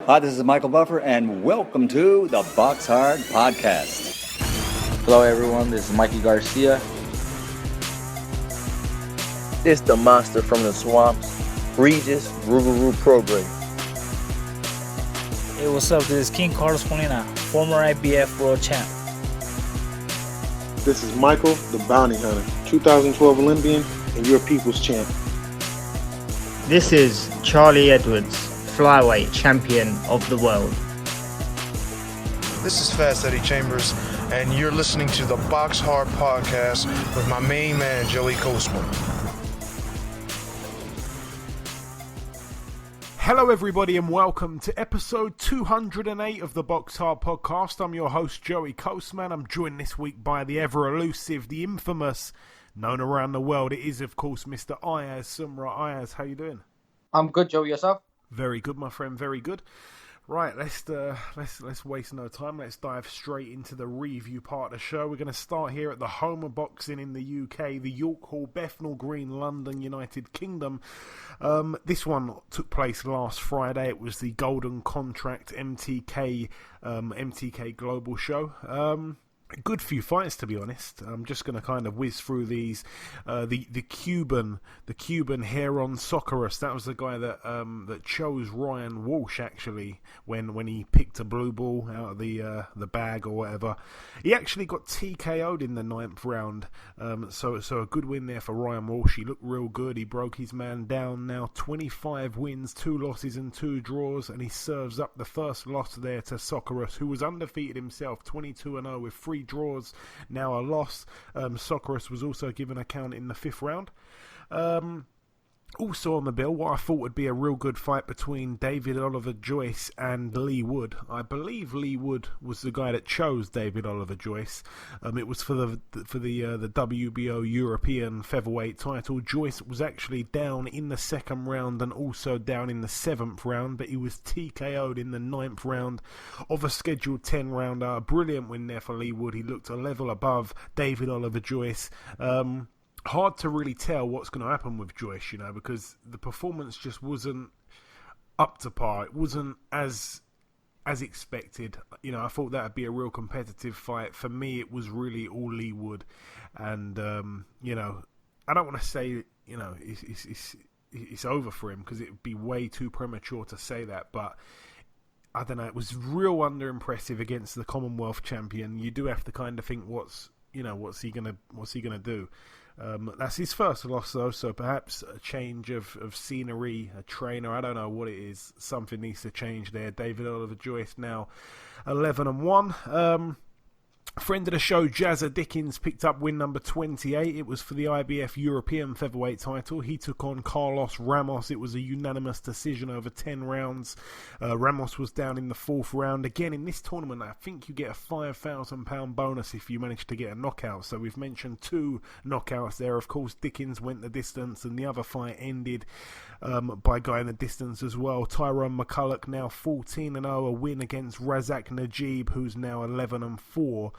Hi, this is Michael Buffer, and welcome to the BoxHard Podcast. Hello, everyone. This is Mikey Garcia. It's the monster from the swamps, Regis Rougarou Prograis. Hey, what's up? This is King Carlos Molina, former IBF world champ. This is Michael, the Bounty Hunter, 2012 Olympian and your people's champ. This is Charlie Edwards, flyweight champion of the world. This is Fast Eddie Chambers, and you're listening to the BoxHard Podcast with my main man, Joey Coastman. Hello everybody and welcome to episode 208 of the BoxHard Podcast. I'm your host Joey Coastman. I'm joined this week by the ever elusive, the infamous, known around the world. It is of course Mr. Ayaz Sumra. Ayaz, how you doing? I'm good, Joe. Yourself? Very good, my friend. Very good. Right, let's waste no time. Let's dive straight into the review part of the show. We're going to start here at the home of boxing in the UK, the York Hall, Bethnal Green, London, United Kingdom. This one took place last Friday. It was the Golden Contract MTK Global Show. A good few fights, to be honest. I'm just going to kind of whiz through these. The Cuban Heron Socceris. That was the guy that chose Ryan Walsh actually when he picked a blue ball out of the bag or whatever. He actually got TKO'd in the 9th round. So a good win there for Ryan Walsh. He looked real good. He broke his man down. Now 25 wins, 2 losses and 2 draws, and he serves up the first loss there to Socceris, who was undefeated himself, 22-0 with 3 draws, now a loss. Socceris was also given a count in the 5th round. Also on the bill, what I thought would be a real good fight between David Oliver Joyce and Lee Wood. I believe Lee Wood was the guy that chose David Oliver Joyce. It was for the WBO European Featherweight title. Joyce was actually down in the 2nd round and also down in the 7th round, but he was TKO'd in the 9th round of a scheduled 10-rounder. A brilliant win there for Lee Wood. He looked a level above David Oliver Joyce. Hard to really tell what's going to happen with Joyce, because the performance just wasn't up to par. It wasn't as expected. I thought that would be a real competitive fight. For me, it was really all Lee Wood, and I don't want to say it's over for him, because it would be way too premature to say that, but I don't know. It was real under-impressive against the Commonwealth champion. You do have to kind of think, what's he gonna do? That's his first loss though, so perhaps a change of scenery, a trainer, I don't know what it is. Something needs to change there. David Oliver Joyce now 11-1. Friend of the show, Jazza Dickens, picked up win number 28. It was for the IBF European Featherweight title. He took on Carlos Ramos. It was a unanimous decision over 10 rounds. Ramos was down in the 4th round. Again, in this tournament, I think you get a £5,000 bonus if you manage to get a knockout. So we've mentioned 2 knockouts there. Of course, Dickens went the distance, and the other fight ended by going the distance as well. Tyrone McCulloch now 14-0, a win against Razak Najib, who's now 11-4.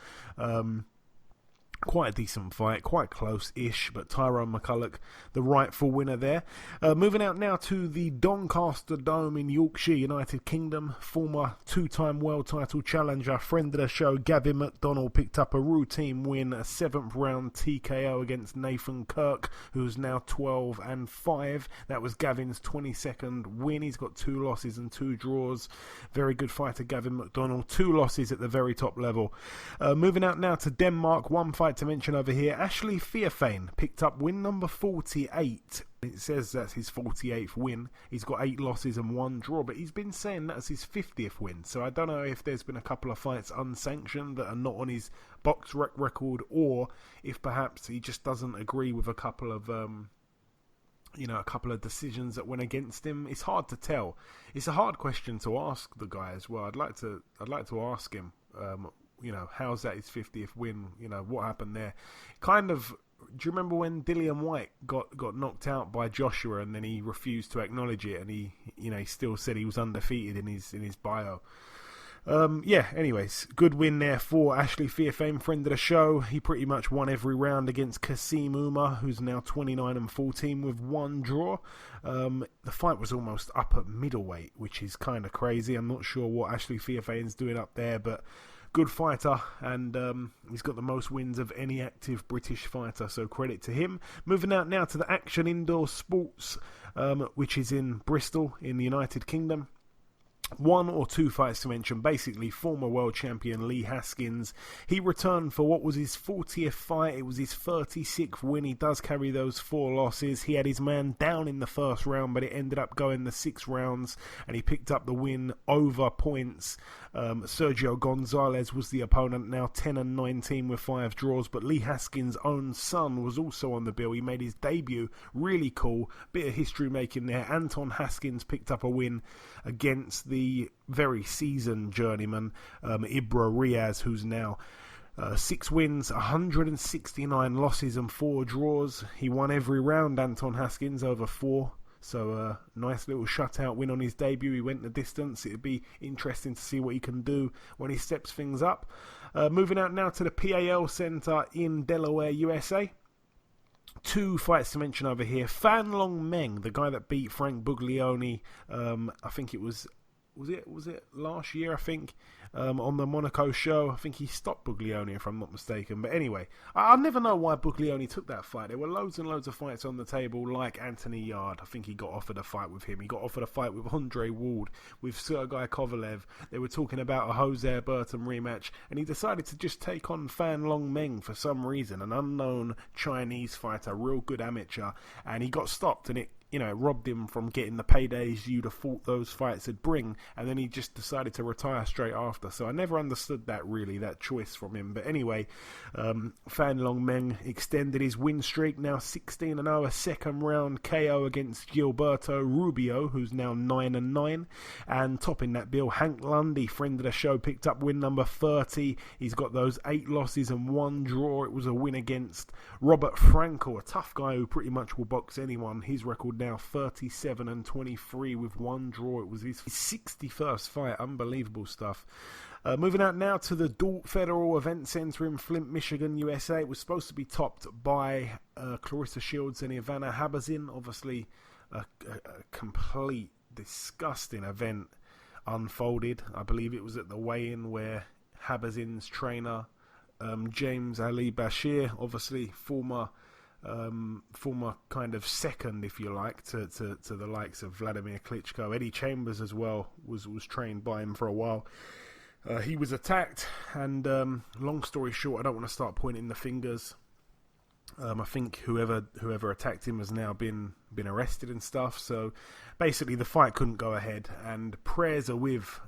Quite a decent fight, quite close-ish, but Tyrone McCulloch, the rightful winner there. Moving out now to the Doncaster Dome in Yorkshire, United Kingdom. Former 2-time world title challenger, friend of the show, Gavin McDonnell, picked up a routine win, a 7th round TKO against Nathan Kirk, who's now 12-5. That was Gavin's 22nd win. He's got 2 losses and 2 draws. Very good fighter, Gavin McDonnell. 2 losses at the very top level. Moving out now to Denmark, one fight to mention over here. Ashley Fearfane picked up win number 48. It says that's his 48th win. He's got 8 losses and 1 draw, but he's been saying that's his 50th win. So I don't know if there's been a couple of fights unsanctioned that are not on his box record, or if perhaps he just doesn't agree with a couple of decisions that went against him. It's hard to tell. It's a hard question to ask the guy as well. I'd like to ask him. How's that his 50th win? What happened there? Kind of, do you remember when Dillian White got knocked out by Joshua and then he refused to acknowledge it, and he still said he was undefeated in his bio? Anyways, good win there for Ashley Fearfame, friend of the show. He pretty much won every round against Kasim Umar, who's now 29-14 with one draw. The fight was almost up at middleweight, which is kind of crazy. I'm not sure what Ashley Fearfame's doing up there, but good fighter, and he's got the most wins of any active British fighter, so credit to him. Moving out now to the Action Indoor Sports, which is in Bristol in the United Kingdom. One or two fights to mention. Basically, former world champion Lee Haskins, he returned for what was his 40th fight. It was his 36th win. He does carry those 4 losses. He had his man down in the first round, but it ended up going the 6 rounds, and he picked up the win over points. Sergio Gonzalez was the opponent, now 10-19 with 5 draws, but Lee Haskins' own son was also on the bill. He made his debut. Really cool. Bit of history making there. Anton Haskins picked up a win against the very seasoned journeyman Ibra Riaz, who's now 6 wins, 169 losses and 4 draws. He won every round, Anton Haskins, over 4. So nice little shutout win on his debut. He went the distance. It'd be interesting to see what he can do when he steps things up. Moving out now to the PAL Centre in Delaware, USA. 2 fights to mention over here. Fan Long Meng, the guy that beat Frank Buglioni, I think it was it last year, I think, on the Monaco show. I think he stopped Buglioni, if I'm not mistaken. But anyway, I never know why Buglioni took that fight. There were loads and loads of fights on the table, like Anthony Yard. I think he got offered a fight with him. He got offered a fight with Andre Ward, with Sergei Kovalev. They were talking about a Jose Burton rematch, and he decided to just take on Fan Long Meng for some reason, an unknown Chinese fighter, real good amateur, and he got stopped, and it robbed him from getting the paydays you'd have thought those fights would bring, and then he just decided to retire straight after. So I never understood that choice from him. But anyway, Fan Long Meng extended his win streak, now 16-0, a second round KO against Gilberto Rubio, who's now 9-9, and topping that bill, Hank Lundy, friend of the show, picked up win number 30. He's got those 8 losses and 1 draw. It was a win against Robert Frankel, a tough guy who pretty much will box anyone. His record now 37-23 with 1 draw. It was his 61st fight. Unbelievable stuff. Moving out now to the Dort Federal Event Center in Flint, Michigan, USA. It was supposed to be topped by Clarissa Shields and Ivana Habazin. Obviously, a complete disgusting event unfolded. I believe it was at the weigh-in where Habazin's trainer, James Ali Bashir, obviously former kind of second, if you like, to the likes of Vladimir Klitschko. Eddie Chambers as well was trained by him for a while. He was attacked, and long story short, I don't want to start pointing the fingers. I think whoever attacked him has now been arrested and stuff. So basically, the fight couldn't go ahead, and prayers are with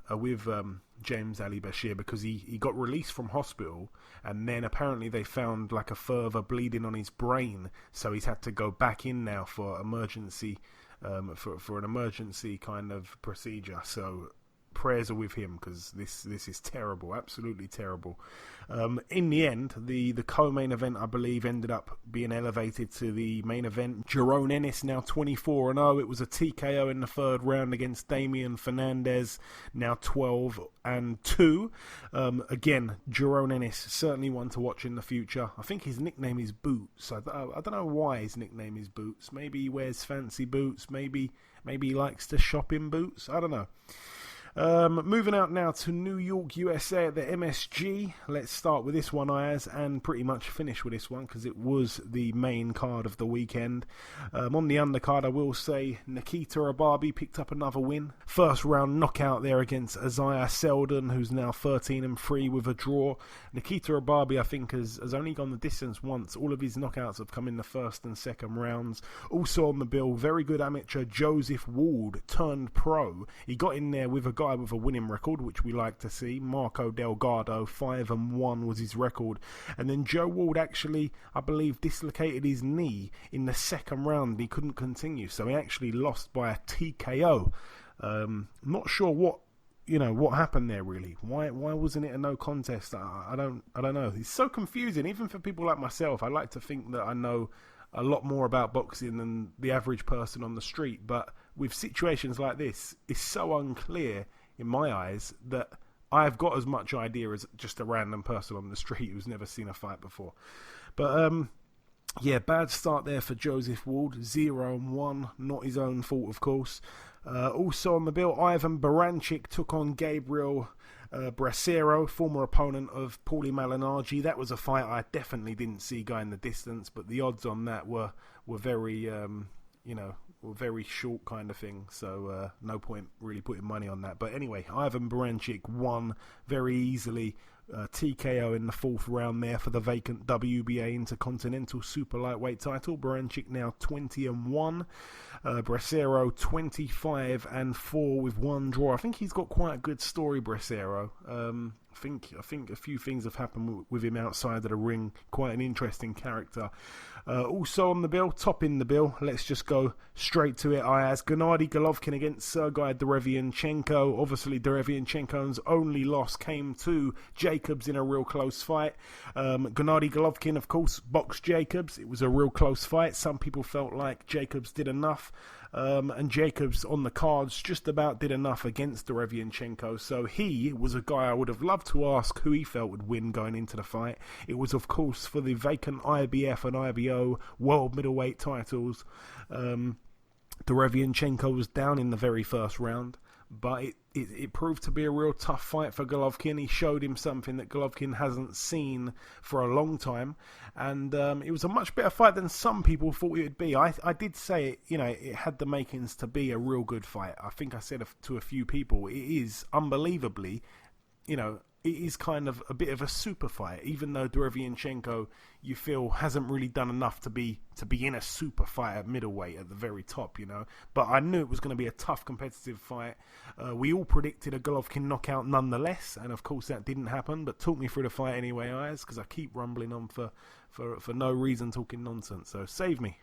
James Ali Bashir, because he got released from hospital, and then apparently they found like a further bleeding on his brain, so he's had to go back in now for emergency for an emergency kind of procedure. So prayers are with him, because this is terrible, absolutely terrible. In the end, the co-main event, I believe, ended up being elevated to the main event. Jerome Ennis now 24-0. It was a TKO in the 3rd round against Damian Fernandez, now 12-2. Again, Jerome Ennis, certainly one to watch in the future. I think his nickname is Boots. I don't know why his nickname is Boots. Maybe he wears fancy boots. Maybe he likes to shop in boots. I don't know. Moving out now to New York, USA at the MSG. Let's start with this one, Ayaz, and pretty much finish with this one because it was the main card of the weekend. On the undercard, I will say Nikita Ababi picked up another win. First round knockout there against Isaiah Selden, who's now 13-3 with a draw. Nikita Ababi, I think, has only gone the distance once. All of his knockouts have come in the first and second rounds. Also on the bill, very good amateur Joseph Ward turned pro. He got in there with a guy with a winning record, which we like to see. Marco Delgado, 5-1 was his record. And then Joe Ward actually, I believe, dislocated his knee in the second round. He couldn't continue, so he actually lost by a TKO. Not sure what happened there really. Why wasn't it a no contest? I don't know. It's so confusing, even for people like myself. I like to think that I know a lot more about boxing than the average person on the street, but with situations like this, it's so unclear in my eyes that I've got as much idea as just a random person on the street who's never seen a fight before. But yeah, bad start there for Joseph Ward, 0-1, not his own fault, of course. Also on the bill, Ivan Baranchyk took on Gabriel Bracero, former opponent of Paulie Malignaggi. That was a fight I definitely didn't see going the distance, but the odds on that were very, were very short kind of thing, so no point really putting money on that. But anyway, Ivan Baranchyk won very easily. TKO in the 4th round there for the vacant WBA Intercontinental Super Lightweight title. Baranchyk now 20-1. Bracero 25-4 with 1 draw. I think he's got quite a good story, Bracero. I think a few things have happened with him outside of the ring. Quite an interesting character. Also on the bill, topping the bill, let's just go straight to it. Ayaz, Gennady Golovkin against Sergei Derevyanchenko. Obviously, Derevyanchenko's only loss came to Jacobs in a real close fight. Gennady Golovkin, of course, boxed Jacobs. It was a real close fight. Some people felt like Jacobs did enough. And Jacobs on the cards just about did enough against Derevyanchenko. So he was a guy I would have loved to ask who he felt would win going into the fight. It was, of course, for the vacant IBF and IBO world middleweight titles. Derevyanchenko was down in the very first round, but it proved to be a real tough fight for Golovkin. He showed him something that Golovkin hasn't seen for a long time, and it was a much better fight than some people thought it would be. I did say it had the makings to be a real good fight. I think I said to a few people, it is unbelievably, it is kind of a bit of a super fight, even though Derevyanchenko, you feel, hasn't really done enough to be in a super fight at middleweight at the very top, But I knew it was going to be a tough, competitive fight. We all predicted a Golovkin knockout nonetheless, and of course that didn't happen. But talk me through the fight anyway, Ayaz, because I keep rumbling on for no reason, talking nonsense. So save me.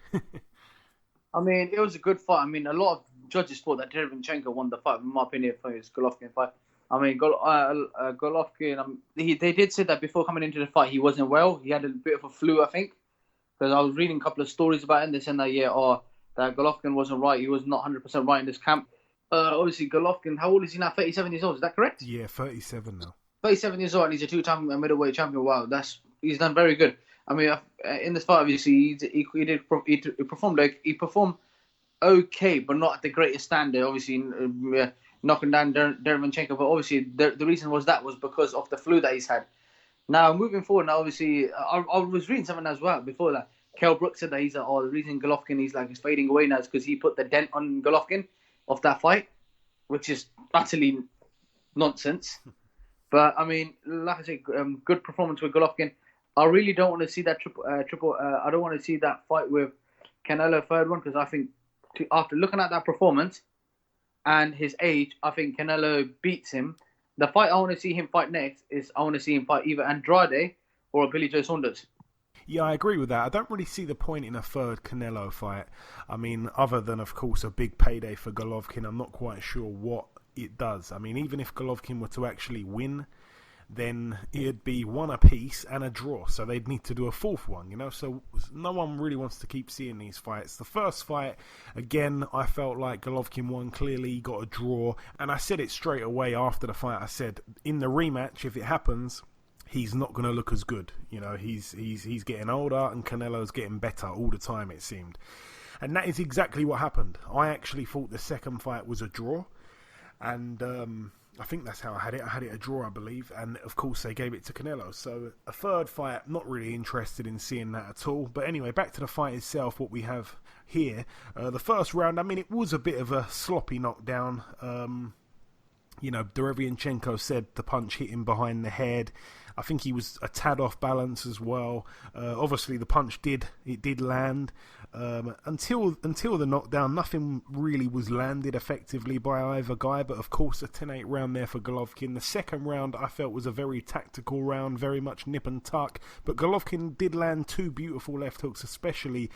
I mean, it was a good fight. I mean, a lot of judges thought that Derevyanchenko won the fight, in my opinion, for his Golovkin fight. I mean, Golovkin, they did say that before coming into the fight, he wasn't well. He had a bit of a flu, I think. Because I was reading a couple of stories about him. They said that, that Golovkin wasn't right. He was not 100% right in this camp. Obviously, Golovkin, how old is he now? 37 years old, is that correct? Yeah, 37 now. 37 years old, and he's a 2-time middleweight champion. Wow, he's done very good. I mean, in this fight, obviously, he performed okay, but not at the greatest standard. Obviously, knocking down Derevyanchenko, but obviously the reason was because of the flu that he's had. Now, moving forward, obviously, I was reading something as well before that. Kell Brooks said that the reason Golovkin is fading away now is because he put the dent on Golovkin of that fight, which is utterly nonsense. But I mean, like I say, good performance with Golovkin. I really don't want to see that I don't want to see that fight with Canelo third one, because I think after looking at that performance and his age, I think Canelo beats him. The fight I want to see him fight next is I want to see him fight either Andrade or Billy Joe Saunders. Yeah, I agree with that. I don't really see the point in a third Canelo fight. I mean, other than, of course, a big payday for Golovkin, I'm not quite sure what it does. I mean, even if Golovkin were to actually win, then it'd be one apiece and a draw. So they'd need to do a fourth one, So no one really wants to keep seeing these fights. The first fight, again, I felt like Golovkin won clearly. He got a draw. And I said it straight away after the fight. I said, in the rematch, if it happens, he's not going to look as good. He's getting older and Canelo's getting better all the time, it seemed. And that is exactly what happened. I actually thought the second fight was a draw. And I think that's how I had it. I had it a draw, I believe. And, of course, they gave it to Canelo. So a third fight, not really interested in seeing that at all. But anyway, back to the fight itself, what we have here. The first round, I mean, it was a bit of a sloppy knockdown. Derevyanchenko said the punch hit him behind the head. I think he was a tad off balance as well. Obviously, the punch did land. Until the knockdown, nothing really was landed effectively by either guy, but of course a 10-8 round there for Golovkin. The second round I felt was a very tactical round, very much nip and tuck, but Golovkin did land two beautiful left hooks, especially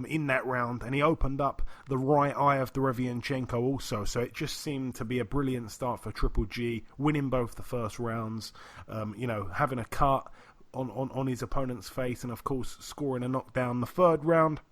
in that round, and he opened up the right eye of Derevyanchenko also, so it just seemed to be a brilliant start for Triple G, winning both the first rounds, having a cut on his opponent's face, and of course scoring a knockdown. The third round,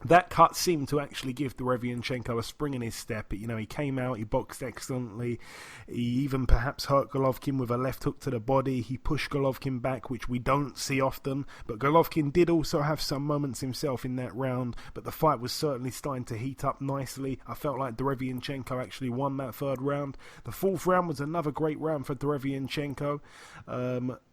that cut seemed to actually give Derevianchenko a spring in his step. You know, he came out, he boxed excellently. He even perhaps hurt Golovkin with a left hook to the body. He pushed Golovkin back, which we don't see often. But Golovkin did also have some moments himself in that round. But the fight was certainly starting to heat up nicely. I felt like Derevianchenko actually won that third round. The fourth round was another great round for Derevianchenko.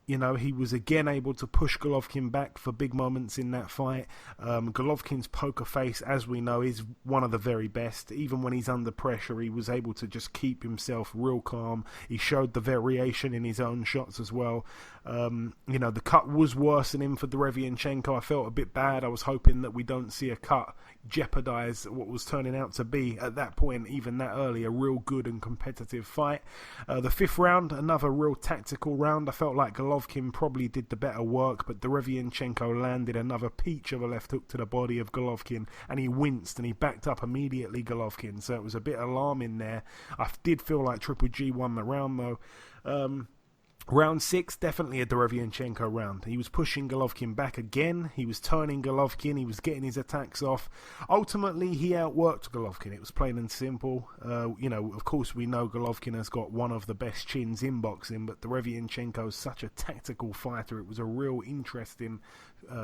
You know, he was again able to push Golovkin back for big moments in that fight. Golovkin's poker face, as we know, is one of the very best. Even when he's under pressure, he was able to just keep himself real calm. He showed the variation in his own shots as well. You know, the cut was worsening for Derevianchenko. I felt a bit bad. I was hoping that we don't see a cut jeopardize what was turning out to be, at that point, even that early, a real good and competitive fight. The fifth round, another real tactical round. I felt like Golovkin probably did the better work, but Derevianchenko landed another peach of a left hook to the body of Golovkin, and he winced and he backed up immediately, Golovkin, so it was a bit alarming there. I did feel like Triple G won the round though. Round 6, definitely a Derevianchenko round. He was pushing Golovkin back again. He was turning Golovkin. He was getting his attacks off. Ultimately, he outworked Golovkin. It was plain and simple. You know, of course, we know Golovkin has got one of the best chins in boxing, but Derevianchenko is such a tactical fighter. It was a real interesting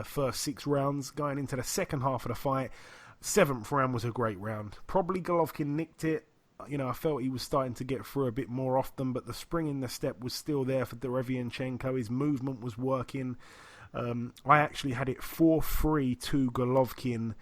first 6 rounds. Going into the second half of the fight, 7th round was a great round. Probably Golovkin nicked it. You know, I felt he was starting to get through a bit more often, but the spring in the step was still there for Derevianchenko. His movement was working. I actually had it 4-3 to Golovkin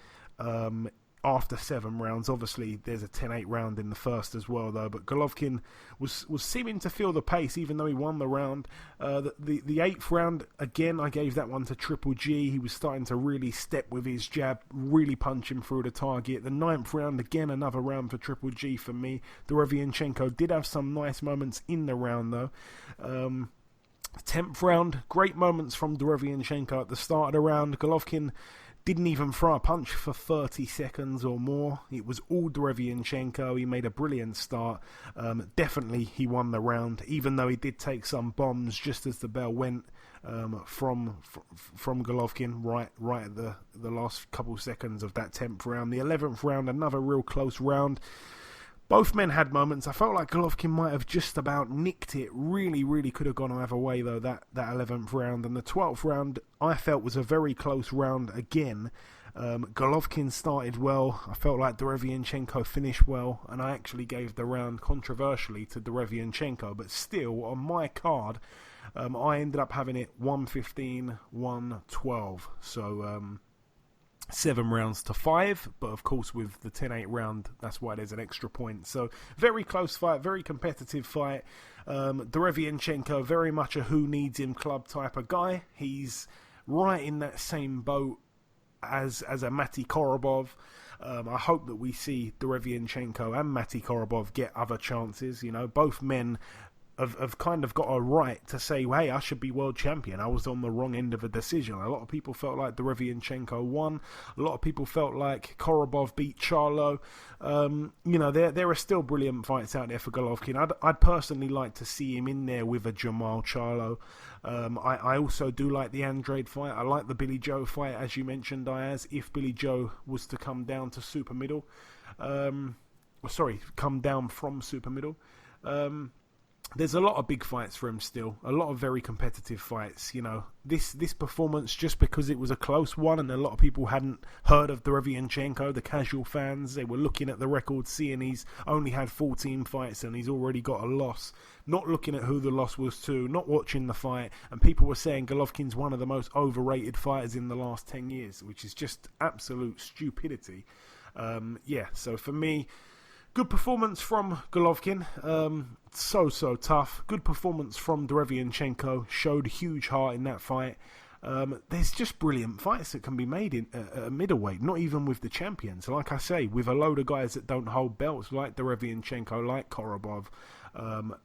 after 7 rounds. Obviously, there's a 10-8 round in the first as well, though. But Golovkin was seeming to feel the pace, even though he won the round. The 8th round, again, I gave that one to Triple G. He was starting to really step with his jab, really punch him through the target. The 9th round, again, another round for Triple G for me. Derevianchenko did have some nice moments in the round, though. 10th round, great moments from Derevianchenko at the start of the round. Golovkin didn't even throw a punch for 30 seconds or more. It was all Derevianchenko. He made a brilliant start. Definitely he won the round, even though he did take some bombs just as the bell went from Golovkin right at the last couple seconds of that 10th round. The 11th round, another real close round. Both men had moments. I felt like Golovkin might have just about nicked it. Really, really could have gone either way, though, that 11th round. And the 12th round, I felt, was a very close round again. Golovkin started well. I felt like Derevianchenko finished well. And I actually gave the round, controversially, to Derevianchenko. But still, on my card, I ended up having it 115, 112. So 7 rounds to 5, but of course with the 10-8 round, that's why there's an extra point. So very close fight, very competitive fight. Derevianchenko, very much a who needs him club type of guy. He's right in that same boat as a Mati Korobov. I hope that we see Derevianchenko and Mati Korobov get other chances. You know, both men have kind of got a right to say, hey, I should be world champion. I was on the wrong end of a decision. A lot of people felt like Derevianchenko won. A lot of people felt like Korobov beat Charlo. You know, there are still brilliant fights out there for Golovkin. I'd personally like to see him in there with a Jamal Charlo. I also do like the Andrade fight. I like the Billy Joe fight, as you mentioned, Ayaz. If Billy Joe was to come down to super middle, come down from super middle. There's a lot of big fights for him still. A lot of very competitive fights. You know, this performance, just because it was a close one and a lot of people hadn't heard of Derevianchenko, the casual fans, they were looking at the record, seeing he's only had 14 fights and he's already got a loss. Not looking at who the loss was to, not watching the fight. And people were saying Golovkin's one of the most overrated fighters in the last 10 years, which is just absolute stupidity. So for me, good performance from Golovkin. So tough. Good performance from Derevianchenko. Showed huge heart in that fight. There's just brilliant fights that can be made in middleweight, not even with the champions. Like I say, with a load of guys that don't hold belts, like Derevianchenko, like Korobov.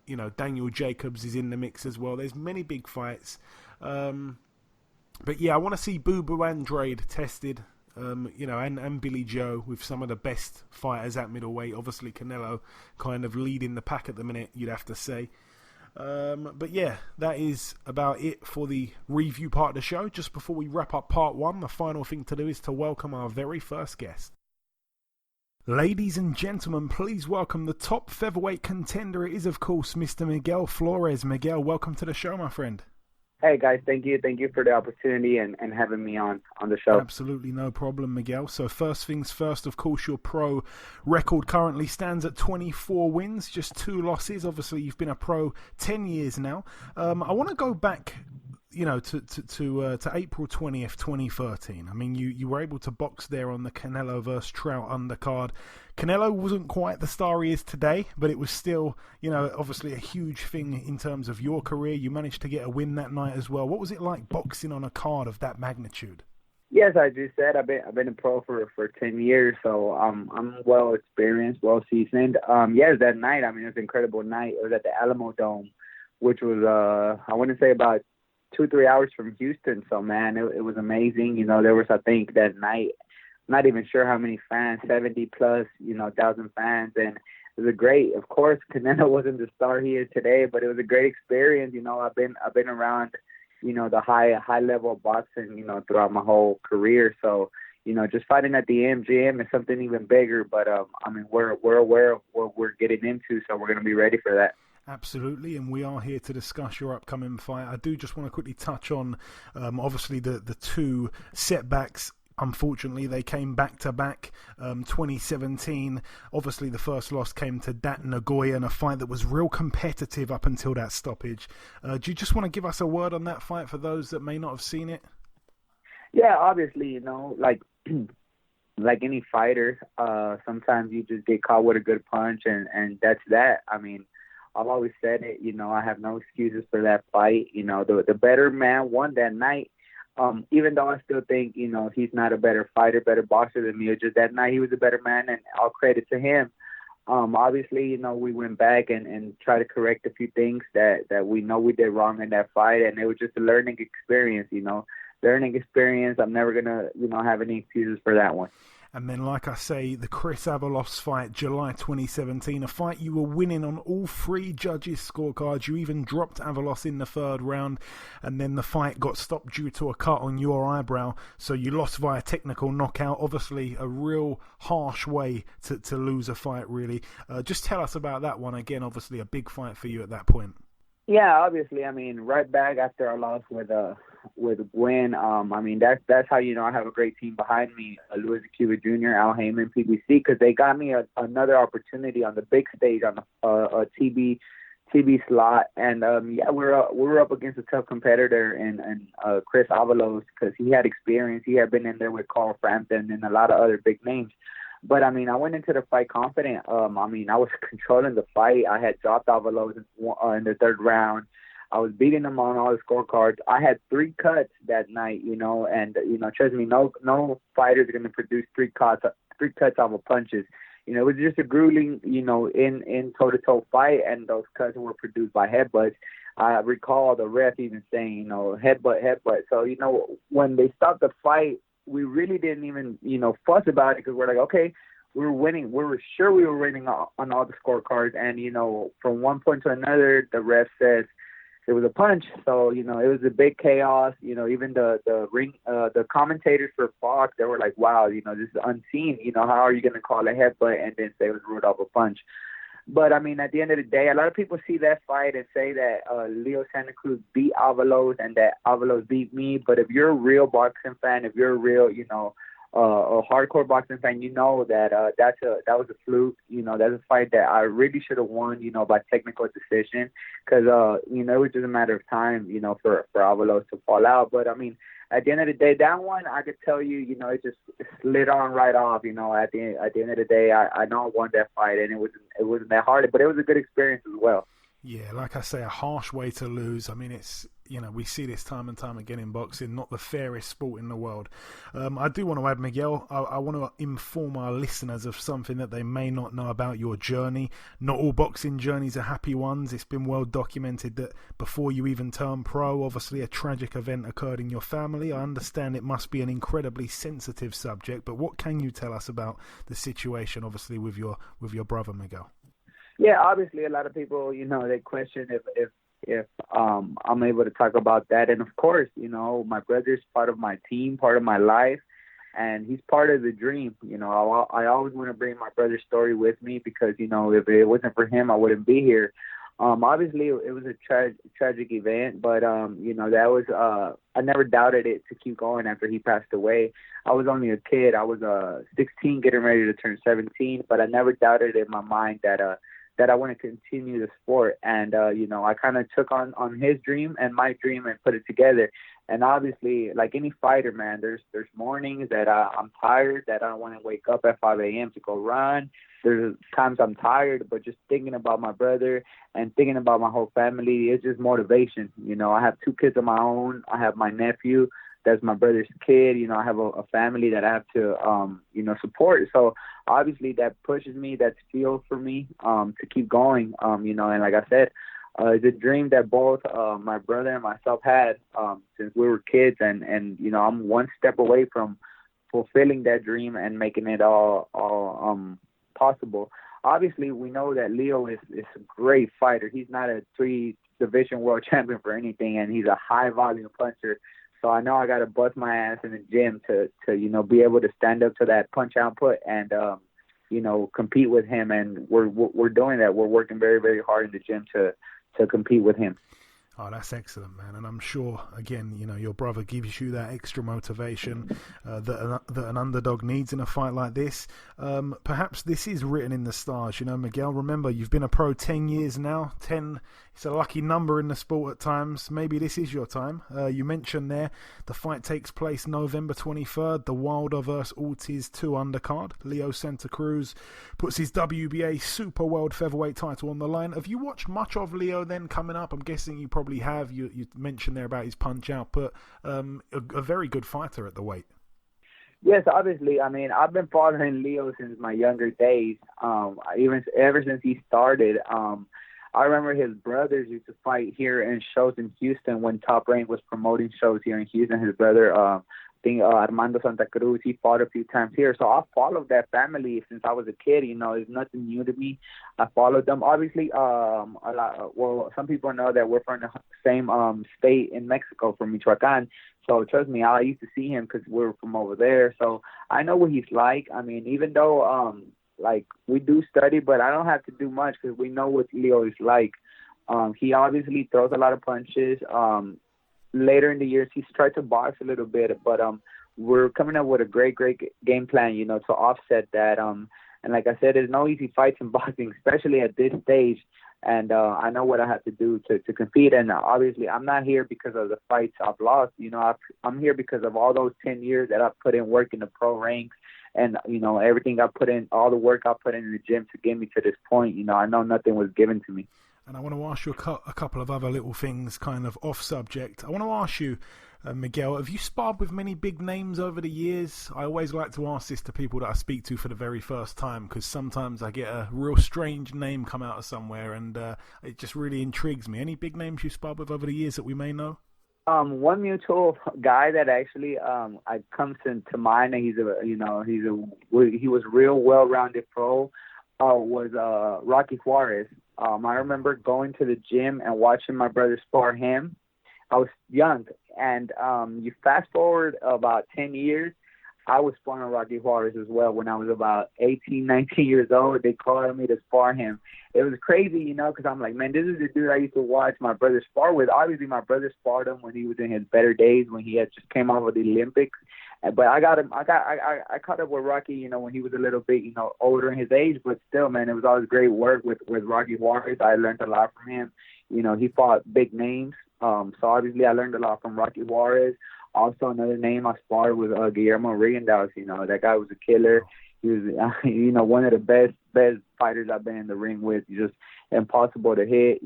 You know, Daniel Jacobs is in the mix as well. There's many big fights. But yeah, I want to see Boo Andrade tested. You know, and Billy Joe with some of the best fighters at middleweight. Obviously, Canelo kind of leading the pack at the minute, you'd have to say. But yeah, that is about it for the review part of the show. Just before we wrap up part one, the final thing to do is to welcome our very first guest. Ladies and gentlemen, please welcome the top featherweight contender. It is, of course, Mr. Miguel Flores. Miguel, welcome to the show, my friend. Hey, guys, thank you for the opportunity and having me on the show. Absolutely no problem, Miguel. So first things first, of course, your pro record currently stands at 24 wins, just 2 losses. Obviously, you've been a pro 10 years now. I want to go back, to April 20th, 2013. I mean, you were able to box there on the Canelo versus Trout undercard. Canelo wasn't quite the star he is today, but it was still, obviously a huge thing in terms of your career. You managed to get a win that night as well. What was it like boxing on a card of that magnitude? Yes, I just said I've been a pro for 10 years, so I'm well experienced, well seasoned. Yes, that night, it was an incredible night. It was at the Alamo Dome, which was I want to say about 2-3 hours from Houston. So man, it was amazing. There was, I think, that night, not even sure how many fans, 70 plus, 1,000 fans. And it was a great, of course, Canelo wasn't the star he is today, but it was a great experience. I've been around, the high level of boxing, throughout my whole career. So, just fighting at the MGM is something even bigger, but, we're aware of what we're getting into, so we're going to be ready for that. Absolutely, and we are here to discuss your upcoming fight. I do just want to quickly touch on, obviously, the 2 setbacks. Unfortunately, they came back-to-back. 2017, obviously the first loss came to Dat Nagoya in a fight that was real competitive up until that stoppage. Do you just want to give us a word on that fight for those that may not have seen it? Yeah, obviously, like any fighter, sometimes you just get caught with a good punch, and that's that. I've always said it, I have no excuses for that fight. The better man won that night. Even though I still think, he's not a better fighter, better boxer than me. It's just that night he was a better man, and all credit to him. Obviously, we went back and tried to correct a few things that we know we did wrong in that fight, and it was just a learning experience, Learning experience. I'm never going to, have any excuses for that one. And then, like I say, the Chris Avalos fight, July 2017, a fight you were winning on all 3 judges' scorecards. You even dropped Avalos in the 3rd round, and then the fight got stopped due to a cut on your eyebrow, so you lost via technical knockout. Obviously, a real harsh way to lose a fight, really. Just tell us about that one. Again, obviously, a big fight for you at that point. Yeah, obviously, right back after I lost with Gwen, that's how I have a great team behind me, Louis Cuba Jr., Al Heyman, PBC, because they got me another opportunity on the big stage on a TB slot, and we were up against a tough competitor in Chris Avalos, because he had experience. He had been in there with Carl Frampton and a lot of other big names. But, I went into the fight confident. I was controlling the fight. I had dropped Avalos in the 3rd round. I was beating him on all the scorecards. I had 3 cuts that night, and, trust me, no fighter is going to produce 3 cuts off of punches. It was just a grueling, in toe-to-toe fight, and those cuts were produced by headbutts. I recall the ref even saying, headbutt. So, when they stopped the fight, we really didn't even, fuss about it, because we're like, okay, we were winning. We were sure we were winning on all the scorecards. And, from one point to another, the ref says it was a punch. So, it was a big chaos. Even the commentators for Fox, they were like, wow, this is unseen. How are you going to call a headbutt and then say it was ruled off a punch? But, at the end of the day, a lot of people see that fight and say that Leo Santa Cruz beat Avalos and that Avalos beat me. But if you're a real boxing fan, if you're a real, a hardcore boxing fan, that that was a fluke. That's a fight that I really should have won, by technical decision. Because, it was just a matter of time, for Avalos to fall out. But, at the end of the day, that one, I could tell you, it just slid on right off. At the end of the day, I know I won that fight, and it wasn't that hard, but it was a good experience as well. Yeah, like I say, a harsh way to lose. It's, we see this time and time again in boxing, not the fairest sport in the world. I do want to add, Miguel, I want to inform our listeners of something that they may not know about your journey. Not all boxing journeys are happy ones. It's been well documented that before you even turned pro, obviously a tragic event occurred in your family. I understand it must be an incredibly sensitive subject, but what can you tell us about the situation, obviously, with your brother, Miguel? Yeah, obviously a lot of people, they question if if I'm able to talk about that. And of course, my brother's part of my team, part of my life, and he's part of the dream. I always want to bring my brother's story with me because, if it wasn't for him, I wouldn't be here. Obviously, it was a tragic event, but, that was I never doubted it to keep going after he passed away. I was only a kid. I was 16 getting ready to turn 17, but I never doubted in my mind that I want to continue the sport. And, I kind of took on his dream and my dream and put it together. And obviously, like any fighter, man, there's mornings that I'm tired, that I don't want to wake up at 5 a.m. to go run. There's times I'm tired, but just thinking about my brother and thinking about my whole family, it's just motivation. I have 2 kids of my own. I have my nephew. That's my brother's kid. I have a family that I have to, support. So obviously that pushes me, that's fuel for me to keep going, and like I said, it's a dream that both my brother and myself had since we were kids. And I'm one step away from fulfilling that dream and making it all possible. Obviously, we know that Leo is a great fighter. He's not a 3-division world champion for anything, and he's a high-volume puncher. So I know I got to bust my ass in the gym to be able to stand up to that punch output and, compete with him. And we're doing that. We're working very, very hard in the gym to compete with him. Oh, that's excellent, man. And I'm sure, again, your brother gives you that extra motivation that an underdog needs in a fight like this. Perhaps this is written in the stars. Miguel, remember, you've been a pro 10 years now. 10, it's a lucky number in the sport at times. Maybe this is your time. You mentioned there the fight takes place November 23rd, the Wilder vs. Ortiz 2 undercard. Leo Santa Cruz puts his WBA Super World Featherweight title on the line. Have you watched much of Leo then coming up? I'm guessing you probably have. You mentioned there about his punch output. A very good fighter at the weight. Yes, obviously. I mean, I've been following Leo since my younger days. Ever since he started. I remember his brothers used to fight here in shows in Houston when Top Rank was promoting shows here in Houston. His brother, Armando Santa Cruz, he fought a few times here. So I followed that family since I was a kid. It's nothing new to me. I followed them. Obviously, some people know that we're from the same state in Mexico, from Michoacan. So trust me, I used to see him because we were from over there. So I know what he's like. I mean, even though we do study, but I don't have to do much because we know what Leo is like. He obviously throws a lot of punches. Later in the years, he's tried to box a little bit, but we're coming up with a great game plan, to offset that. And like I said, there's no easy fights in boxing, especially at this stage. And I know what I have to do to compete. And obviously, I'm not here because of the fights I've lost. I'm here because of all those 10 years that I've put in work in the pro ranks. And, everything I put in, all the work I put in the gym to get me to this point, I know nothing was given to me. And I want to ask you a couple of other little things kind of off subject. I want to ask you, Miguel, have you sparred with many big names over the years? I always like to ask this to people that I speak to for the very first time because sometimes I get a real strange name come out of somewhere and it just really intrigues me. Any big names you sparred with over the years that we may know? One mutual guy that actually comes to mind, and he was real well-rounded pro, was Rocky Juarez. I remember going to the gym and watching my brother spar him. I was young, and you fast forward about 10 years, I was sparring Rocky Juarez as well when I was about 18, 19 years old. They called me to spar him. It was crazy, because I'm like, man, this is the dude I used to watch my brother spar with. Obviously, my brother sparred him when he was in his better days, when he had just came off of the Olympics. But I got him. I caught up with Rocky, when he was a little bit, older in his age. But still, man, it was always great work with Rocky Juarez. I learned a lot from him. He fought big names. So obviously, I learned a lot from Rocky Juarez. Also, another name I sparred was Guillermo Rigondeaux. That guy was a killer. He was, one of the best fighters I've been in the ring with. He's just impossible to hit.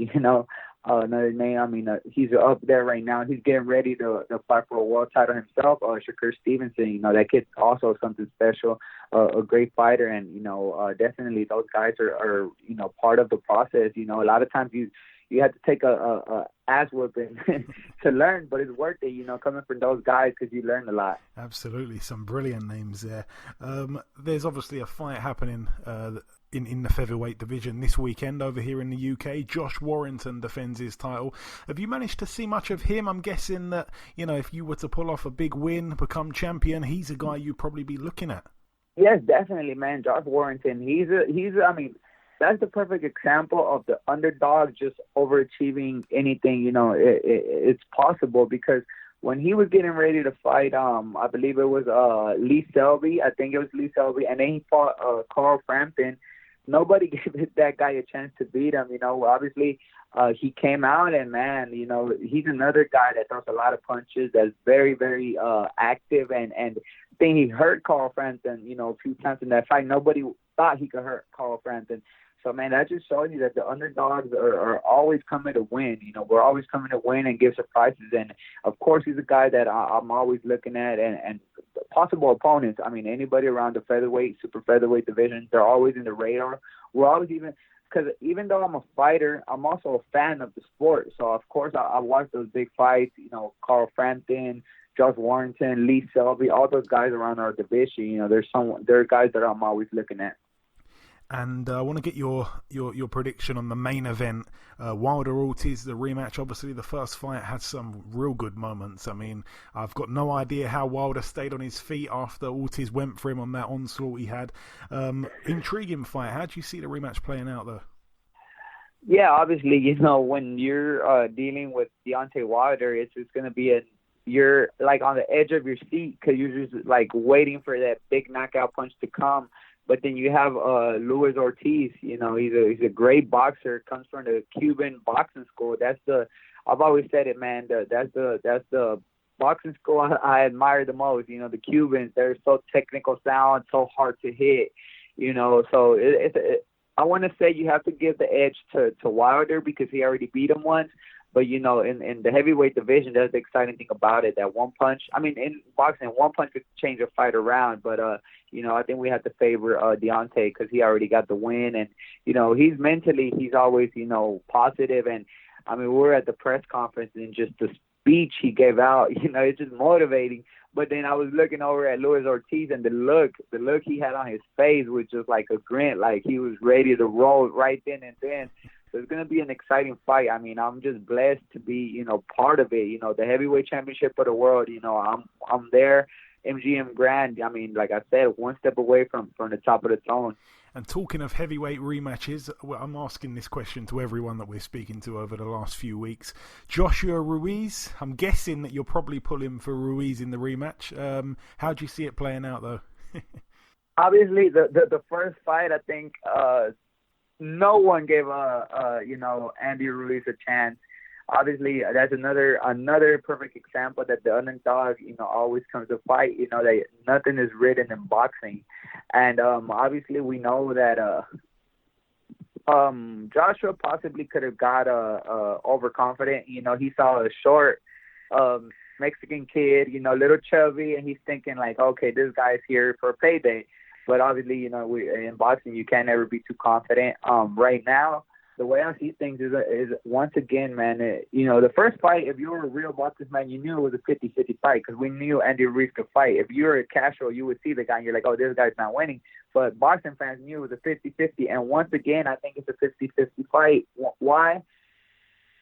Another name, he's up there right now. He's getting ready to fight for a world title himself. Shakur Stevenson, that kid's also something special, a great fighter. And, definitely those guys are part of the process. A lot of times you have to take a ass whooping to learn, but it's worth it, coming from those guys because you learn a lot. Absolutely. Some brilliant names there. There's obviously a fight happening in the featherweight division this weekend over here in the UK. Josh Warrington defends his title. Have you managed to see much of him? I'm guessing that, if you were to pull off a big win, become champion, he's a guy you'd probably be looking at. Yes, definitely, man. Josh Warrington, I mean, that's the perfect example of the underdog just overachieving anything, it's possible, because when he was getting ready to fight, I believe it was Lee Selby. I think it was Lee Selby, and then he fought Carl Frampton. Nobody gave that guy a chance to beat him. Obviously he came out, and man, he's another guy that throws a lot of punches. That's very, very active, and I think he hurt Carl Frampton, a few times in that fight. Nobody thought he could hurt Carl Frampton. So, man, that just shows you that the underdogs are always coming to win. We're always coming to win and give surprises. And, of course, he's a guy that I'm always looking at. And possible opponents, I mean, anybody around the featherweight, super featherweight division, they're always in the radar. We're always because even though I'm a fighter, I'm also a fan of the sport. So, of course, I watch those big fights, Carl Frampton, Josh Warrington, Lee Selby, all those guys around our division. There are guys that I'm always looking at. And I want to get your prediction on the main event. Wilder Ortiz, the rematch. Obviously, the first fight had some real good moments. I mean, I've got no idea how Wilder stayed on his feet after Ortiz went for him on that onslaught he had. Intriguing fight. How do you see the rematch playing out, though? Yeah, obviously, when you're dealing with Deontay Wilder, it's going to be you're like on the edge of your seat because you're just like waiting for that big knockout punch to come. But then you have Luis Ortiz. He's a great boxer. Comes from the Cuban boxing school. I've always said it, man. That's the boxing school I admire the most. The Cubans, they're so technical sound, so hard to hit. So I want to say you have to give the edge to Wilder because he already beat him once. But, in the heavyweight division, that's the exciting thing about it, that one punch. I mean, in boxing, one punch could change a fight around. But, I think we have to favor Deontay because he already got the win. And, he's always, positive. And, I mean, we were at the press conference and just the speech he gave out, it's just motivating. But then I was looking over at Luis Ortiz, and the look he had on his face was just like a grin, like he was ready to roll right then and then. So it's going to be an exciting fight. I mean, I'm just blessed to be, part of it. The heavyweight championship of the world, I'm there. MGM Grand, I mean, like I said, one step away from the top of the throne. And talking of heavyweight rematches, I'm asking this question to everyone that we're speaking to over the last few weeks. Joshua Ruiz, I'm guessing that you're probably pulling for Ruiz in the rematch. How do you see it playing out, though? Obviously, the first fight, I think no one gave Andy Ruiz a chance. Obviously, that's another perfect example that the underdog, always comes to fight. That nothing is written in boxing, and obviously we know that Joshua possibly could have got overconfident. He saw a short Mexican kid, little chubby, and he's thinking like, okay, this guy's here for a payday. But obviously, in boxing, you can't ever be too confident. Right now, the way I see things is once again, man, the first fight, if you were a real boxing fan, you knew it was a 50-50 fight because we knew Andy Ruiz could fight. If you were a casual, you would see the guy and you're like, oh, this guy's not winning. But boxing fans knew it was a 50-50. And once again, I think it's a 50-50 fight. Why?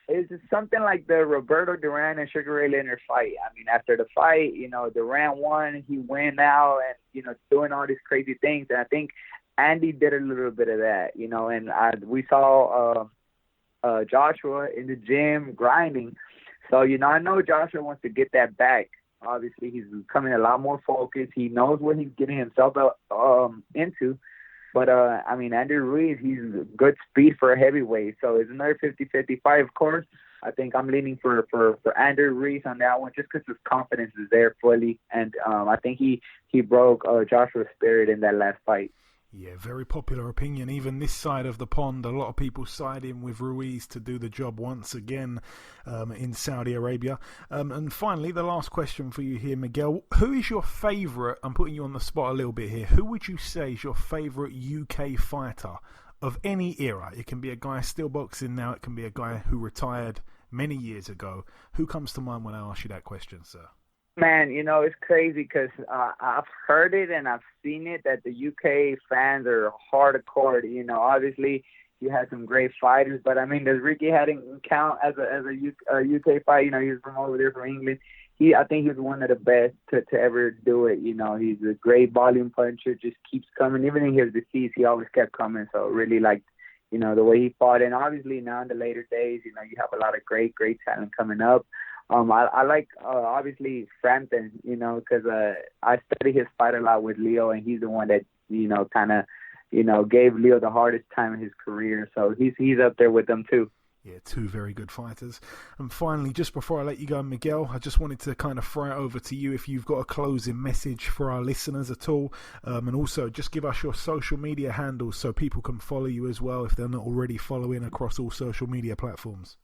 It's just something like the Roberto Duran and Sugar Ray Leonard fight. I mean, after the fight, Duran won, he went out and, doing all these crazy things. And I think Andy did a little bit of that, and we saw Joshua in the gym grinding. So, I know Joshua wants to get that back. Obviously, he's becoming a lot more focused. He knows what he's getting himself into. But, Andy Ruiz, he's good speed for a heavyweight. So it's another 50-50 fight, of course. I think I'm leaning for Andy Ruiz on that one just because his confidence is there fully. And I think he broke Joshua's spirit in that last fight. Yeah, very popular opinion. Even this side of the pond, a lot of people siding with Ruiz to do the job once again in Saudi Arabia. And finally, the last question for you here, Miguel. Who is your favourite? I'm putting you on the spot a little bit here. Who would you say is your favourite UK fighter of any era? It can be a guy still boxing now. It can be a guy who retired many years ago. Who comes to mind when I ask you that question, sir? Man, it's crazy because I've heard it and I've seen it that the UK fans are hardcore. Obviously he had some great fighters, but I mean, does Ricky Hatton count as a UK fight? He's from over there from England. I think he's one of the best to ever do it. He's a great volume puncher, just keeps coming. Even in his decease, he always kept coming. So really liked, the way he fought. And obviously now in the later days, you have a lot of great talent coming up. I like, obviously, Frampton, because I study his fight a lot with Leo, and he's the one that, kind of, gave Leo the hardest time in his career. So he's up there with them, too. Yeah, two very good fighters. And finally, just before I let you go, Miguel, I just wanted to kind of throw it over to you if you've got a closing message for our listeners at all. And also, just give us your social media handles so people can follow you as well if they're not already following across all social media platforms.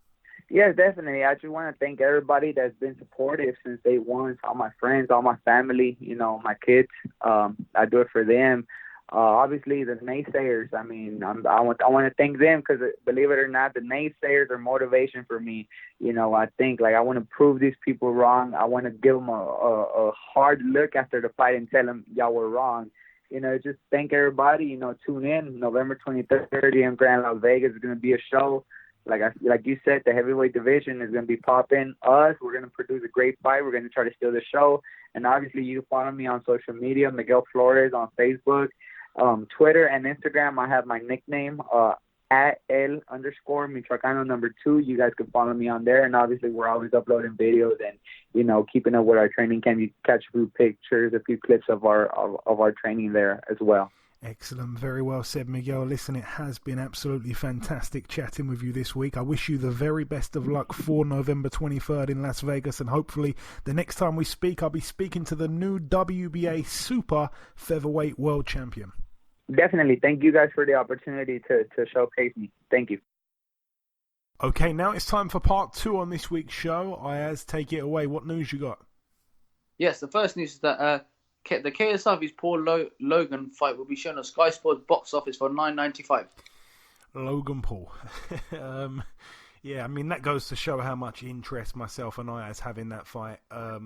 Yes, definitely. I just want to thank everybody that's been supportive since day one. All my friends, all my family, my kids. I do it for them. Obviously, the naysayers. I mean, I want to thank them because, believe it or not, the naysayers are motivation for me. I think I want to prove these people wrong. I want to give them a hard look after the fight and tell them y'all were wrong. Just thank everybody. Tune in November 23rd in Grand Las Vegas. It's going to be a show. Like you said, the heavyweight division is going to be popping. We're going to produce a great fight. We're going to try to steal the show. And obviously, you follow me on social media, Miguel Flores on Facebook, Twitter, and Instagram. I have my nickname, at @L_Michoacano 2. You guys can follow me on there. And obviously, we're always uploading videos and, keeping up with our training camp. You catch a few pictures, a few clips of our training there as well. Excellent. Very well said, Miguel. Listen, it has been absolutely fantastic chatting with you this week. I wish you the very best of luck for November 23rd in Las Vegas, and hopefully the next time we speak, I'll be speaking to the new WBA Super Featherweight World Champion. Definitely. Thank you guys for the opportunity to showcase me. Thank you. Okay, now it's time for part 2 on this week's show. Ayaz, take it away. What news you got? Yes, the first news is that the KSI vs Paul Logan fight will be shown on Sky Sports box office for $9.95. Logan Paul. Yeah, I mean, that goes to show how much interest myself and Ayaz have in that fight. I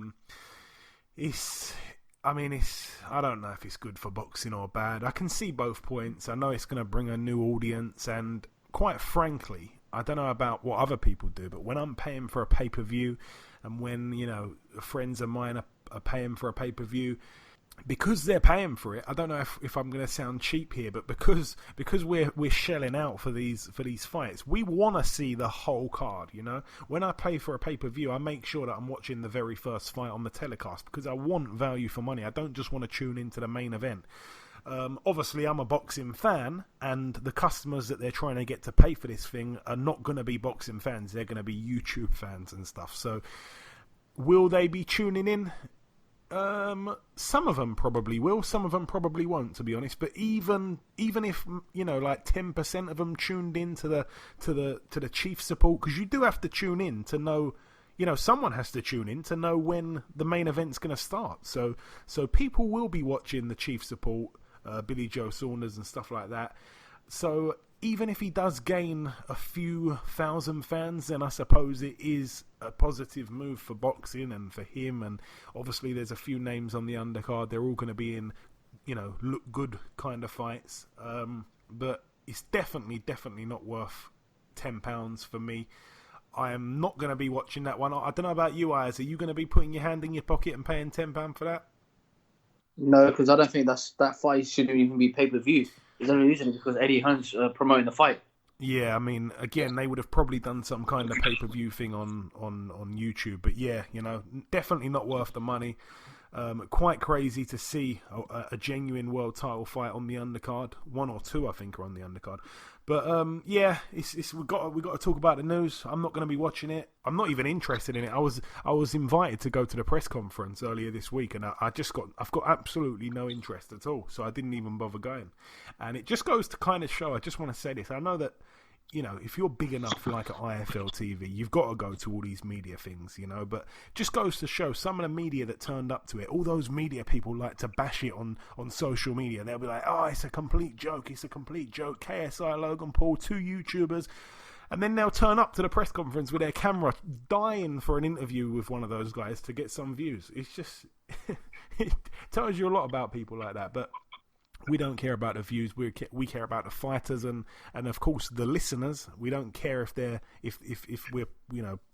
don't know if it's good for boxing or bad. I can see both points. I know it's going to bring a new audience, and quite frankly, I don't know about what other people do, but when I'm paying for a pay-per-view and when, friends of mine are paying for a pay-per-view, because they're paying for it, I don't know if I'm going to sound cheap here, but because we're shelling out for these fights, we want to see the whole card. When I pay for a pay-per-view, I make sure that I'm watching the very first fight on the telecast because I want value for money. I don't just want to tune into the main event. Obviously, I'm a boxing fan, and the customers that they're trying to get to pay for this thing are not going to be boxing fans. They're going to be YouTube fans and stuff. So, will they be tuning in? Some of them probably will, some of them probably won't, to be honest. But even if 10% of them tuned in to the Chief support, because you do have to tune in to know, someone has to tune in to know when the main event's going to start. So people will be watching the Chief support, Billy Joe Saunders and stuff like that. So even if he does gain a few thousand fans, then I suppose it is a positive move for boxing and for him. And obviously there's a few names on the undercard. They're all going to be in, look good kind of fights. But it's definitely not worth £10 for me. I am not going to be watching that one. I don't know about you, Ayaz. Are you going to be putting your hand in your pocket and paying £10 for that? No, because I don't think that fight shouldn't even be pay-per-view. There's only reason because Eddie Hunt's promoting the fight. Yeah, I mean, again, they would have probably done some kind of pay-per-view thing on YouTube. But yeah, definitely not worth the money. Quite crazy to see a genuine world title fight on the undercard. 1 or 2, I think, are on the undercard. But yeah, we got to talk about the news. I'm not going to be watching it. I'm not even interested in it. I was invited to go to the press conference earlier this week, and I've got absolutely no interest at all. So I didn't even bother going. And it just goes to kind of show. I just want to say this. I know that, if you're big enough like at IFL TV, you've got to go to all these media things, but just goes to show some of the media that turned up to it, all those media people like to bash it on social media. They'll be like, oh, it's a complete joke. KSI, Logan Paul, 2 YouTubers. And then they'll turn up to the press conference with their camera dying for an interview with one of those guys to get some views. It's just, it tells you a lot about people like that. But we don't care about the views. We care about the fighters and of course the listeners. We don't care if we're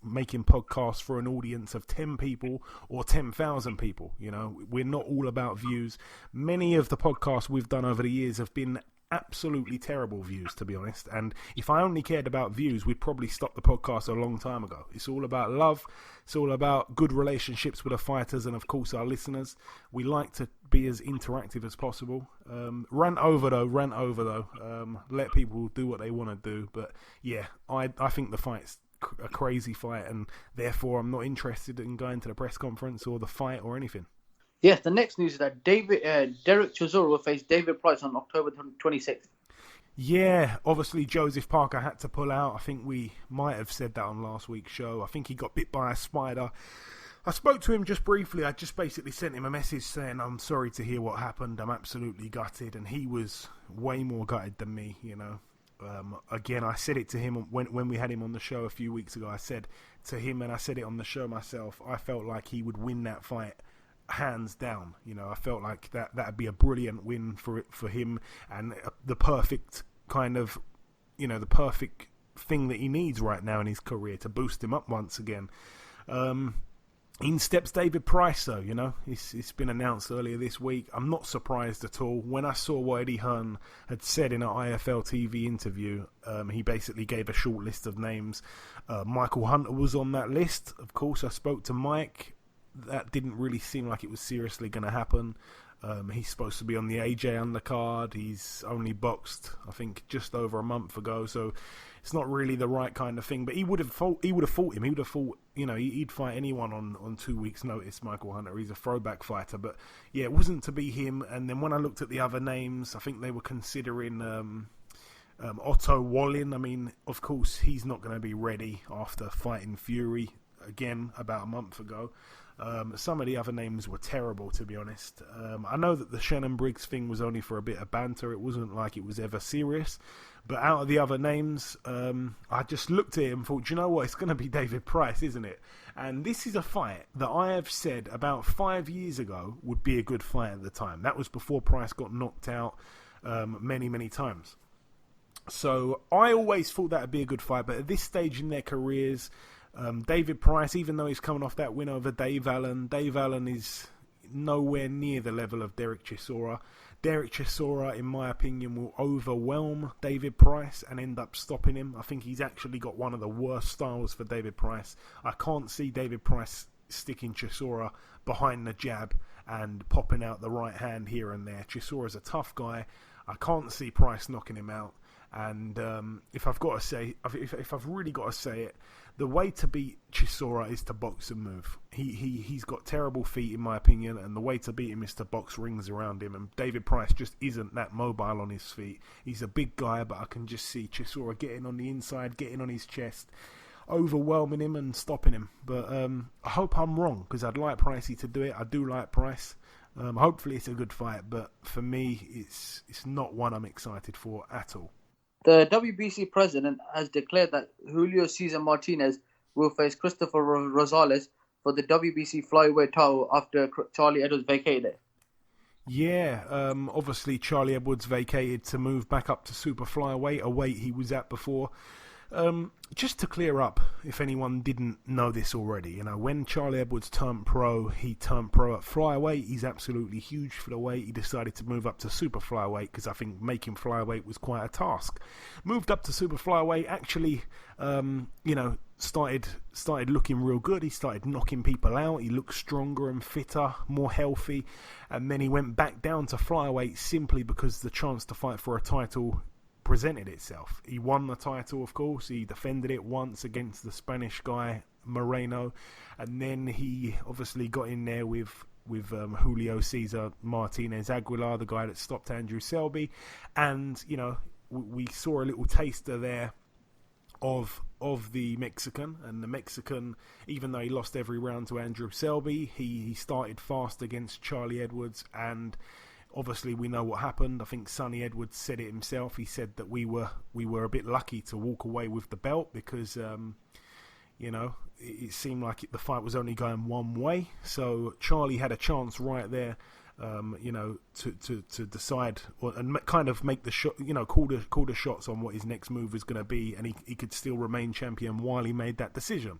making podcasts for an audience of 10 people or 10,000 people. We're not all about views. Many of the podcasts we've done over the years have been absolutely terrible views, to be honest. And if I only cared about views, we'd probably stop the podcast a long time ago. It's all about love. It's all about good relationships with the fighters and, of course, our listeners. We like to be as interactive as possible. Rant over though. Let people do what they want to do. But yeah, I think the fight's a crazy fight, and therefore I'm not interested in going to the press conference or the fight or anything. Yes, the next news is that Derek Chisora will face David Price on October 26th. Yeah, obviously Joseph Parker had to pull out. I think we might have said that on last week's show. I think he got bit by a spider. I spoke to him just briefly. I just basically sent him a message saying I'm sorry to hear what happened. I'm absolutely gutted. And he was way more gutted than me, Again, I said it to him when we had him on the show a few weeks ago. I said to him, and I said it on the show myself, I felt like he would win that fight hands down. I felt like that'd be a brilliant win for him, and the perfect kind of, the perfect thing that he needs right now in his career to boost him up once again. In steps David Price, though. It's been announced earlier this week. I'm not surprised at all. When I saw what Eddie Hearn had said in an IFL TV interview, he basically gave a short list of names. Michael Hunter was on that list. Of course, I spoke to Mike. That didn't really seem like it was seriously going to happen. He's supposed to be on the AJ undercard. He's only boxed, I think, just over a month ago, so it's not really the right kind of thing. But he would have fought him. He would have fought. He'd fight anyone on 2 weeks' notice. Michael Hunter. He's a throwback fighter. But yeah, it wasn't to be him. And then when I looked at the other names, I think they were considering Otto Wallin. I mean, of course, he's not going to be ready after fighting Fury again about a month ago. Some of the other names were terrible, to be honest. I know that the Shannon Briggs thing was only for a bit of banter. It wasn't like it was ever serious. But out of the other names, I just looked at it and thought, you know what, it's going to be David Price, isn't it? And this is a fight that I have said about 5 years ago would be a good fight at the time. That was before Price got knocked out many, many times. So I always thought that would be a good fight. But at this stage in their careers, David Price, even though he's coming off that win over Dave Allen is nowhere near the level of Derek Chisora. Derek Chisora, in my opinion, will overwhelm David Price and end up stopping him. I think he's actually got one of the worst styles for David Price. I can't see David Price sticking Chisora behind the jab and popping out the right hand here and there. Chisora's a tough guy. I can't see Price knocking him out. And if I've really got to say it, the way to beat Chisora is to box and move. He's got terrible feet, in my opinion, and the way to beat him is to box rings around him. And David Price just isn't that mobile on his feet. He's a big guy, but I can just see Chisora getting on the inside, getting on his chest, overwhelming him and stopping him. But I hope I'm wrong, because I'd like Pricey to do it. I do like Price. Hopefully it's a good fight, but for me, it's not one I'm excited for at all. The WBC president has declared that Julio Cesar Martinez will face Christopher Rosales for the WBC flyweight title after Charlie Edwards vacated it. Yeah, obviously Charlie Edwards vacated to move back up to super flyweight, a weight he was at before. Just to clear up, if anyone didn't know this already, when Charlie Edwards turned pro, he turned pro at flyweight. He's absolutely huge for the weight. He decided to move up to super flyweight because I think making flyweight was quite a task. Moved up to super flyweight, actually, started looking real good. He started knocking people out. He looked stronger and fitter, more healthy. And then he went back down to flyweight simply because the chance to fight for a title presented itself. He won the title, of course. He defended it once against the Spanish guy Moreno, and then he obviously got in there with Julio Cesar Martinez Aguilar, the guy that stopped Andrew Selby, and we saw a little taster there of the Mexican. And the Mexican, even though he lost every round to Andrew Selby, he started fast against Charlie Edwards, and Obviously, we know what happened. I think Sonny Edwards said it himself. He said that we were a bit lucky to walk away with the belt because, it seemed like the fight was only going one way. So Charlie had a chance right there, to decide and kind of make the shot, call the shots on what his next move was going to be, and he could still remain champion while he made that decision.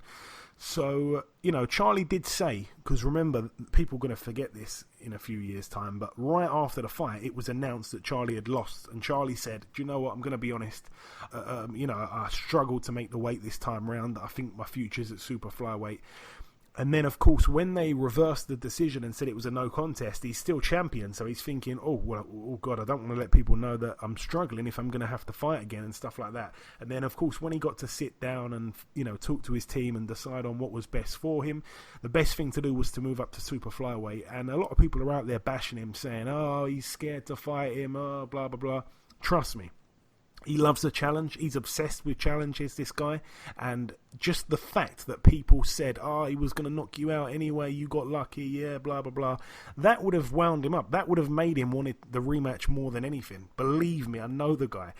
So, Charlie did say, because remember, people are going to forget this in a few years' time, but right after the fight, it was announced that Charlie had lost. And Charlie said, do you know what, I'm going to be honest, I struggled to make the weight this time round. I think my future's at super flyweight. And then, of course, when they reversed the decision and said it was a no contest, he's still champion. So he's thinking, oh God, I don't want to let people know that I'm struggling if I'm going to have to fight again and stuff like that. And then, of course, when he got to sit down and, talk to his team and decide on what was best for him, the best thing to do was to move up to super flyweight. And a lot of people are out there bashing him, saying, oh, he's scared to fight him, oh, blah, blah, blah. Trust me. He loves a challenge. He's obsessed with challenges, this guy. And just the fact that people said, he was going to knock you out anyway, you got lucky, yeah, blah, blah, blah, that would have wound him up. That would have made him want the rematch more than anything. Believe me, I know the guy.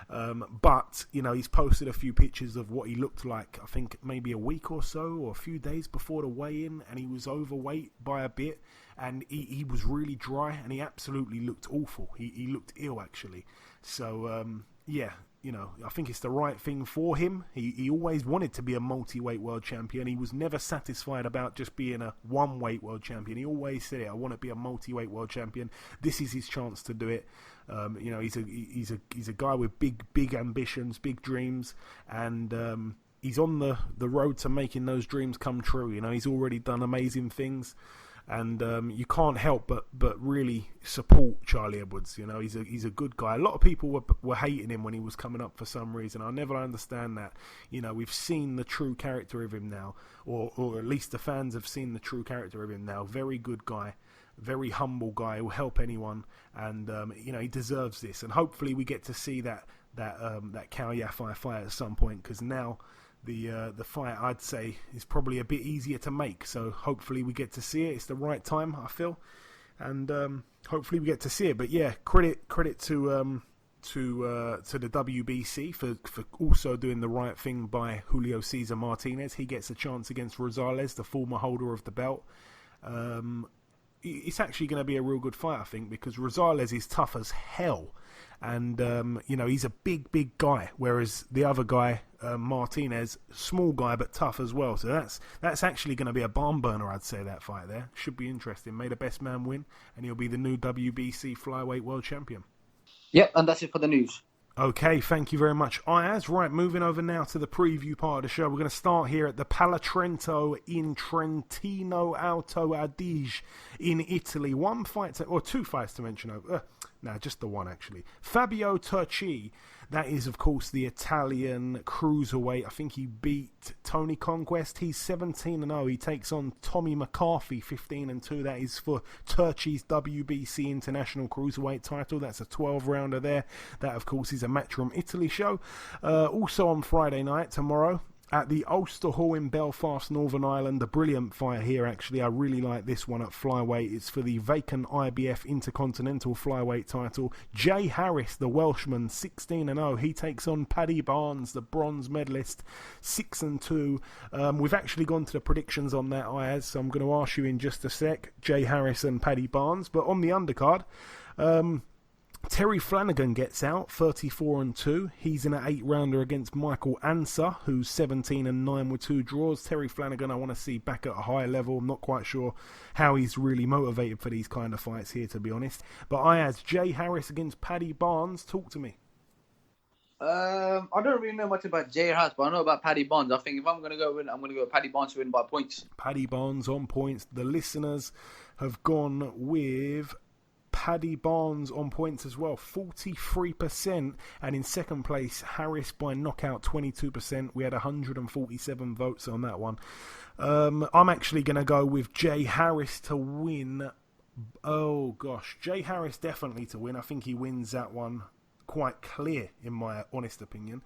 But, he's posted a few pictures of what he looked like, I think maybe a week or so, or a few days before the weigh-in, and he was overweight by a bit, and he was really dry, and he absolutely looked awful. He looked ill, actually. So, I think it's the right thing for him. He always wanted to be a multi-weight world champion. He was never satisfied about just being a one-weight world champion. He always said it, I want to be a multi-weight world champion. This is his chance to do it. He's a guy with big ambitions, big dreams, and he's on the road to making those dreams come true. He's already done amazing things. And you can't help but really support Charlie Edwards. He's a good guy. A lot of people were hating him when he was coming up for some reason. I never understand that. We've seen the true character of him now, or at least the fans have seen the true character of him now. Very good guy, very humble guy. Will help anyone, and he deserves this. And hopefully we get to see that Cal Yafai fight at some point, because now the fight, I'd say, is probably a bit easier to make. So hopefully we get to see it. It's the right time, I feel, and hopefully we get to see it. But yeah, credit to the WBC for also doing the right thing by Julio Cesar Martinez. He gets a chance against Rosales, the former holder of the belt. It's actually going to be a real good fight, I think, because Rosales is tough as hell. And, he's a big guy, whereas the other guy, Martinez, small guy but tough as well. So that's actually going to be a barn burner, I'd say, that fight there. Should be interesting. May the best man win, and he'll be the new WBC flyweight world champion. Yep, and that's it for the news. Okay, thank you very much, Ayaz. Right, moving over now to the preview part of the show. We're going to start here at the Palatrento in Trentino Alto Adige in Italy. Two fights to mention. Just the one, actually. Fabio Turchi, that is, of course, the Italian cruiserweight. I think he beat Tony Conquest. He's 17-0. He takes on Tommy McCarthy, 15-2. That is for Turchi's WBC International Cruiserweight title. That's a 12-rounder there. That, of course, is a Match from Italy show. Also on Friday night, tomorrow, at the Ulster Hall in Belfast, Northern Ireland. A brilliant fight here, actually. I really like this one at flyweight. It's for the vacant IBF Intercontinental Flyweight title. Jay Harris, the Welshman, 16-0. He takes on Paddy Barnes, the bronze medalist, 6-2. We've actually gone to the predictions on that, Ayaz, so I'm going to ask you in just a sec. Jay Harris and Paddy Barnes. But on the undercard, Terry Flanagan gets out, 34-2. He's in an 8-rounder against Michael Ansa, who's 17-9 with 2 draws. Terry Flanagan, I want to see back at a higher level. I'm not quite sure how he's really motivated for these kind of fights here, to be honest. But Ayaz, Jay Harris against Paddy Barnes. Talk to me. I don't really know much about Jay Harris, but I know about Paddy Barnes. I think if I'm going to go win, I'm going to go with Paddy Barnes to win by points. Paddy Barnes on points. The listeners have gone with Paddy Barnes on points as well, 43%, and in second place, Harris by knockout, 22%. We had 147 votes on that one. I'm actually going to go with Jay Harris to win. Oh gosh, Jay Harris definitely to win. I think he wins that one quite clear, in my honest opinion.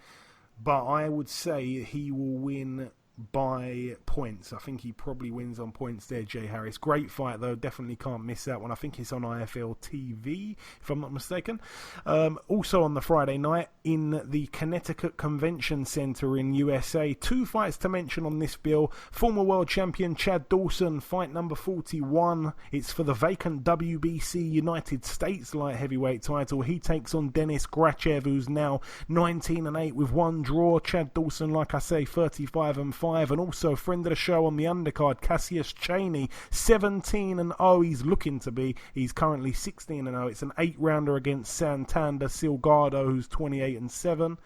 But I would say he will win by points. I think he probably wins on points there, Jay Harris. Great fight, though. Definitely can't miss that one. I think it's on IFL TV, if I'm not mistaken. Also on the Friday night, in the Connecticut Convention Center in USA, 2 fights to mention on this bill. Former world champion Chad Dawson, fight number 41. It's for the vacant WBC United States light heavyweight title. He takes on Denis Grachev, who's now 19-8 with 1 draw. Chad Dawson, like I say, 35-5. And also friend of the show on the undercard, Cassius Chaney, 17-0. He's looking to be. He's currently 16-0. It's an 8-rounder against Santander Silgado, who's 28-7.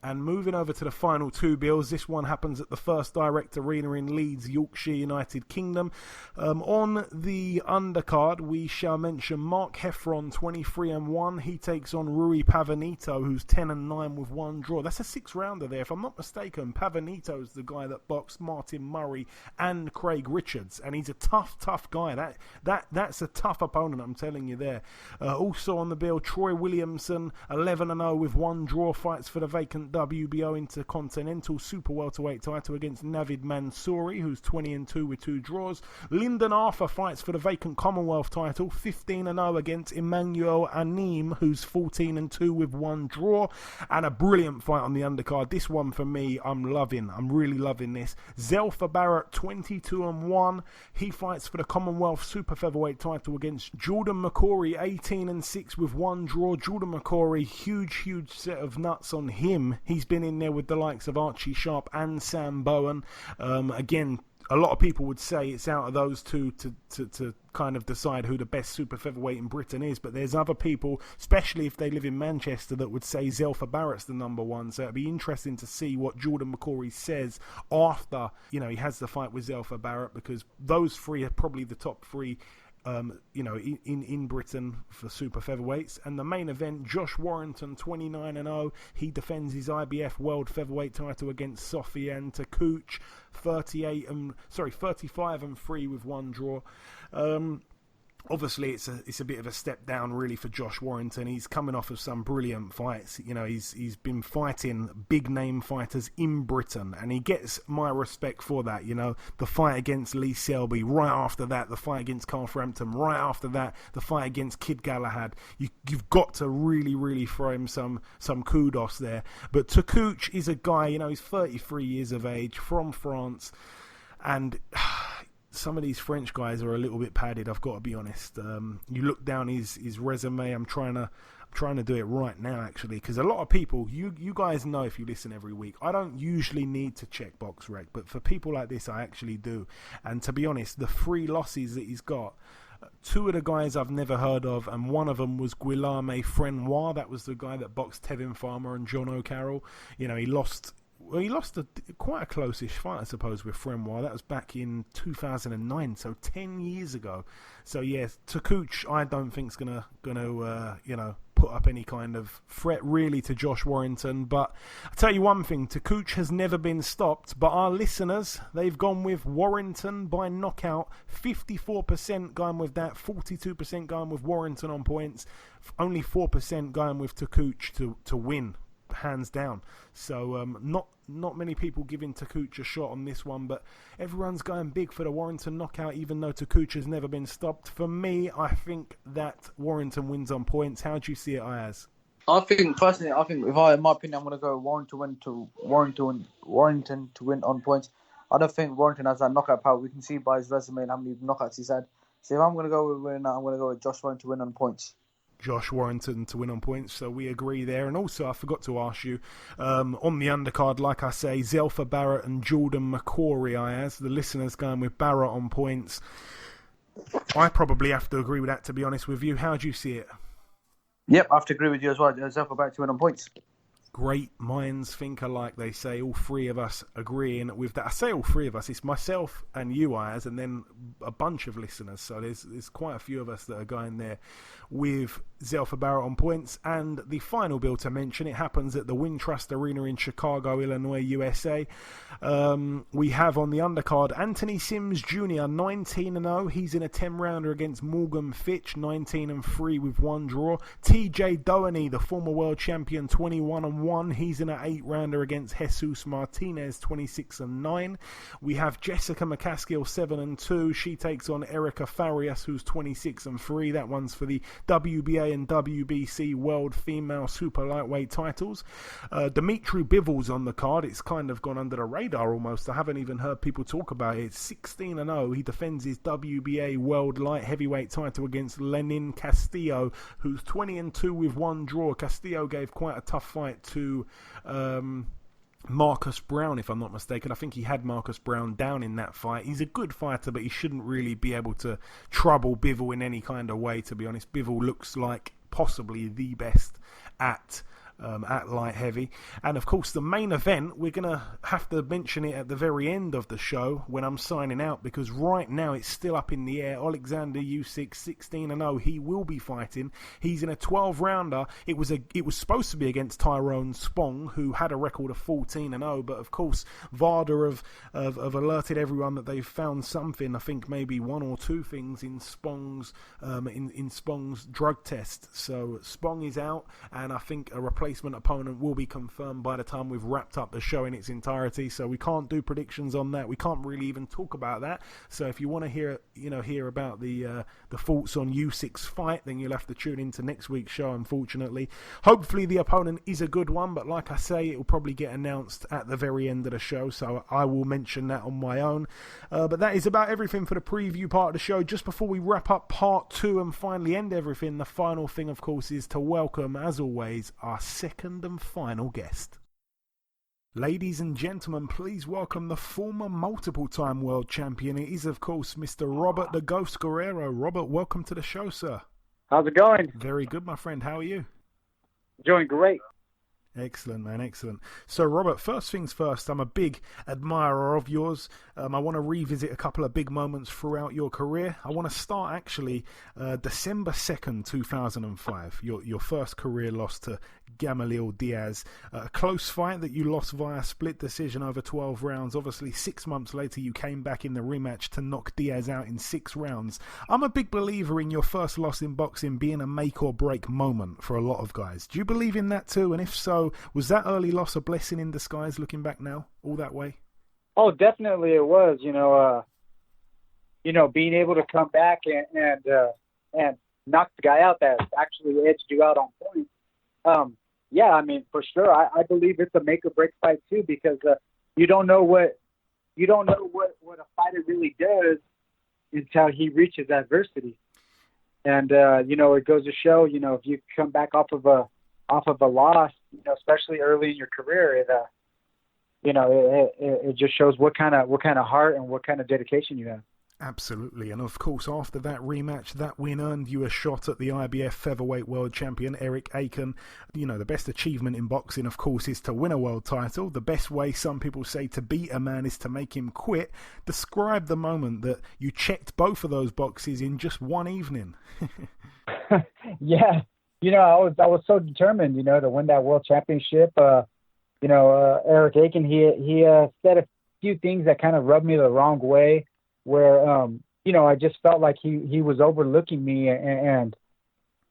And moving over to the final 2 bills, this one happens at the First Direct Arena in Leeds, Yorkshire, United Kingdom. On the undercard, we shall mention Mark Heffron, 23-1. He takes on Rui Pavanito, who's 10-9 with 1 draw. That's a 6-rounder there. If I'm not mistaken, Pavanito's the guy that boxed Martin Murray and Craig Richards, and he's a tough guy. That's a tough opponent, I'm telling you there. Also on the bill, Troy Williamson, 11-0 with 1 draw, fights for the vacant WBO Intercontinental Super Welterweight title against Navid Mansouri, who's 20-2 with 2 draws. Lyndon Arthur fights for the vacant Commonwealth title, 15-0 against Emmanuel Anim, who's 14-2 with 1 draw. And a brilliant fight on the undercard. This one for me, I'm really loving this. Zelfa Barrett, 22-1. He fights for the Commonwealth Super Featherweight title against Jordan McCory, 18-6 with 1 draw. Jordan McCory, huge set of nuts on him. He's been in there with the likes of Archie Sharp and Sam Bowen. Again, a lot of people would say it's out of those two to kind of decide who the best super featherweight in Britain is, but there's other people, especially if they live in Manchester, that would say Zelfa Barrett's the number 1. So it'd be interesting to see what Jordan McCory says after, he has the fight with Zelfa Barrett, because those 3 are probably the top 3 in Britain for super featherweights. And the main event, Josh Warrington, 29-0. He defends his IBF World Featherweight title against Sofian Takouch, 35-3 with 1 draw. Obviously, it's a bit of a step down, really, for Josh Warrington. He's coming off of some brilliant fights. He's been fighting big name fighters in Britain, and he gets my respect for that. The fight against Lee Selby, right after that, the fight against Carl Frampton, right after that, the fight against Kid Galahad. You've got to really throw him some kudos there. But Takouch is a guy, he's 33 years of age, from France, and some of these French guys are a little bit padded, I've got to be honest. You look down his resume. I'm trying to do it right now, actually, because a lot of people, you guys know if you listen every week, I don't usually need to check BoxRec, but for people like this, I actually do. And to be honest, the 3 losses that he's got, 2 of the guys I've never heard of, and one of them was Guillaume Frenois. That was the guy that boxed Tevin Farmer and John O'Carroll. He lost quite a close-ish fight, I suppose, with Frenois. That was back in 2009, so 10 years ago. So yeah, Takouch, I don't think's gonna put up any kind of threat really to Josh Warrington. But I'll tell you one thing, Takouch has never been stopped, but our listeners, they've gone with Warrington by knockout. 54% going with that, 42% going with Warrington on points, only 4% going with Takouch to win, hands down. So not many people giving Takouch a shot on this one, but everyone's going big for the Warrington knockout, even though Takouch has never been stopped. For me, I think that Warrington wins on points. How do you see it, Ayaz? Personally, in my opinion, I'm going to go Warrington to win on points. I don't think Warrington has that knockout power. We can see by his resume and how many knockouts he's had. So if I'm going to go with winner, I'm going to go with Josh Warrington to win on points. Josh Warrington to win on points, so we agree there. And also, I forgot to ask you, on the undercard, like I say, Zelfa Barrett and Jordan McCory, Ayaz. The listeners going with Barrett on points. I probably have to agree with that, to be honest with you. How do you see it? Yep, I have to agree with you as well. Zelfa Barrett to win on points. Great minds think alike, they say. All 3 of us agreeing with that. I say all 3 of us. It's myself and you, Ayaz, and then a bunch of listeners. So there's quite a few of us that are going there with Zelfa Barrett on points. And the final bill to mention, it happens at the Wintrust Arena in Chicago, Illinois, USA. We have on the undercard Anthony Sims Jr., 19-0. He's in a 10-rounder against Morgan Fitch, 19-3 with 1 draw. TJ Doheny, the former world champion, 21-1. 6-1. He's in an 8-rounder against Jesus Martinez, 26-9. We have Jessica McCaskill, 7-2. She takes on Erica Farias, who's 26-3. That one's for the WBA and WBC World Female Super Lightweight titles. Dimitri Bivol's on the card. It's kind of gone under the radar almost. I haven't even heard people talk about it. It's 16-0. He defends his WBA World Light Heavyweight title against Lenin Castillo, who's 20-2 with one draw. Castillo gave quite a tough fight to Marcus Brown, if I'm not mistaken. I think he had Marcus Brown down in that fight. He's a good fighter, but he shouldn't really be able to trouble Bivol in any kind of way, to be honest. Bivol looks like possibly the best at light heavy. And of course the main event, we're going to have to mention it at the very end of the show when I'm signing out, because right now it's still up in the air. Alexander Usyk, 16-0. He will be fighting. He's in a 12-rounder. It was supposed to be against Tyrone Spong, who had a record of 14-0, but of course VADA have alerted everyone that they've found something. I think maybe one or two things in Spong's in Spong's drug test. So Spong is out, and I think a replacement opponent will be confirmed by the time we've wrapped up the show in its entirety. So we can't do predictions on that. We can't really even talk about that. So if you want to hear about the thoughts on Usyk's fight, then you'll have to tune into next week's show, unfortunately. Hopefully the opponent is a good one, but like I say, it will probably get announced at the very end of the show, so I will mention that on my own. But that is about everything for the preview part of the show. Just before we wrap up part 2 and finally end everything, the final thing, of course, is to welcome, as always, our second and final guest. Ladies and gentlemen, please welcome the former multiple-time world champion. It is, of course, Mr. Robert the Ghost Guerrero. Robert, welcome to the show, sir. How's it going? Very good, my friend. How are you? Doing great. Excellent, man, excellent. So, Robert, first things first, I'm a big admirer of yours. I want to revisit a couple of big moments throughout your career. I want to start, actually, December 2nd, 2005, your first career loss to Gamaliel Diaz. A close fight that you lost via split decision over 12 rounds. Obviously, 6 months later, you came back in the rematch to knock Diaz out in 6 rounds. I'm a big believer in your first loss in boxing being a make-or-break moment for a lot of guys. Do you believe in that too? And if so, was that early loss a blessing in disguise, looking back now, all that way? Oh, definitely it was. Being able to come back and knock the guy out that actually edged you out on point. Yeah, I mean, for sure, I believe it's a make or break fight too, because you don't know what a fighter really does until he reaches adversity. And it goes to show, if you come back off of a loss, especially early in your career, it just shows what kind of heart and what kind of dedication you have. Absolutely. And of course, after that rematch, that win earned you a shot at the IBF Featherweight World Champion, Eric Aiken. The best achievement in boxing, of course, is to win a world title. The best way, some people say, to beat a man is to make him quit. Describe the moment that you checked both of those boxes in just one evening. Yeah. I was so determined, to win that world championship. Eric Aiken, he said a few things that kind of rubbed me the wrong way, where, I just felt like he was overlooking me and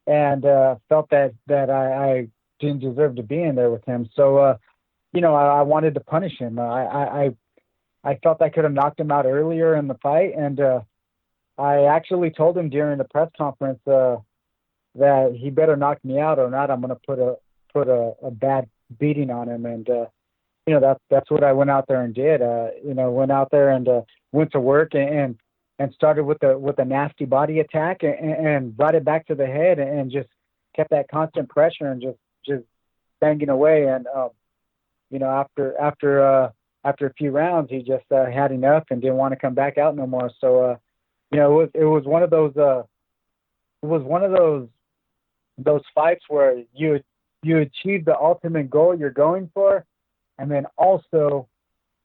felt that I didn't deserve to be in there with him. So, I wanted to punish him. I felt I could have knocked him out earlier in the fight. And I actually told him during the press conference that he better knock me out, or not, I'm going to put a bad beating on him. And, that's what I went out there and did. Went out there and went to work and started with a nasty body attack and brought it back to the head and just kept that constant pressure and just banging away. And, after a few rounds, he just had enough and didn't want to come back out no more. So, it was one of those fights where you achieve the ultimate goal you're going for, and then also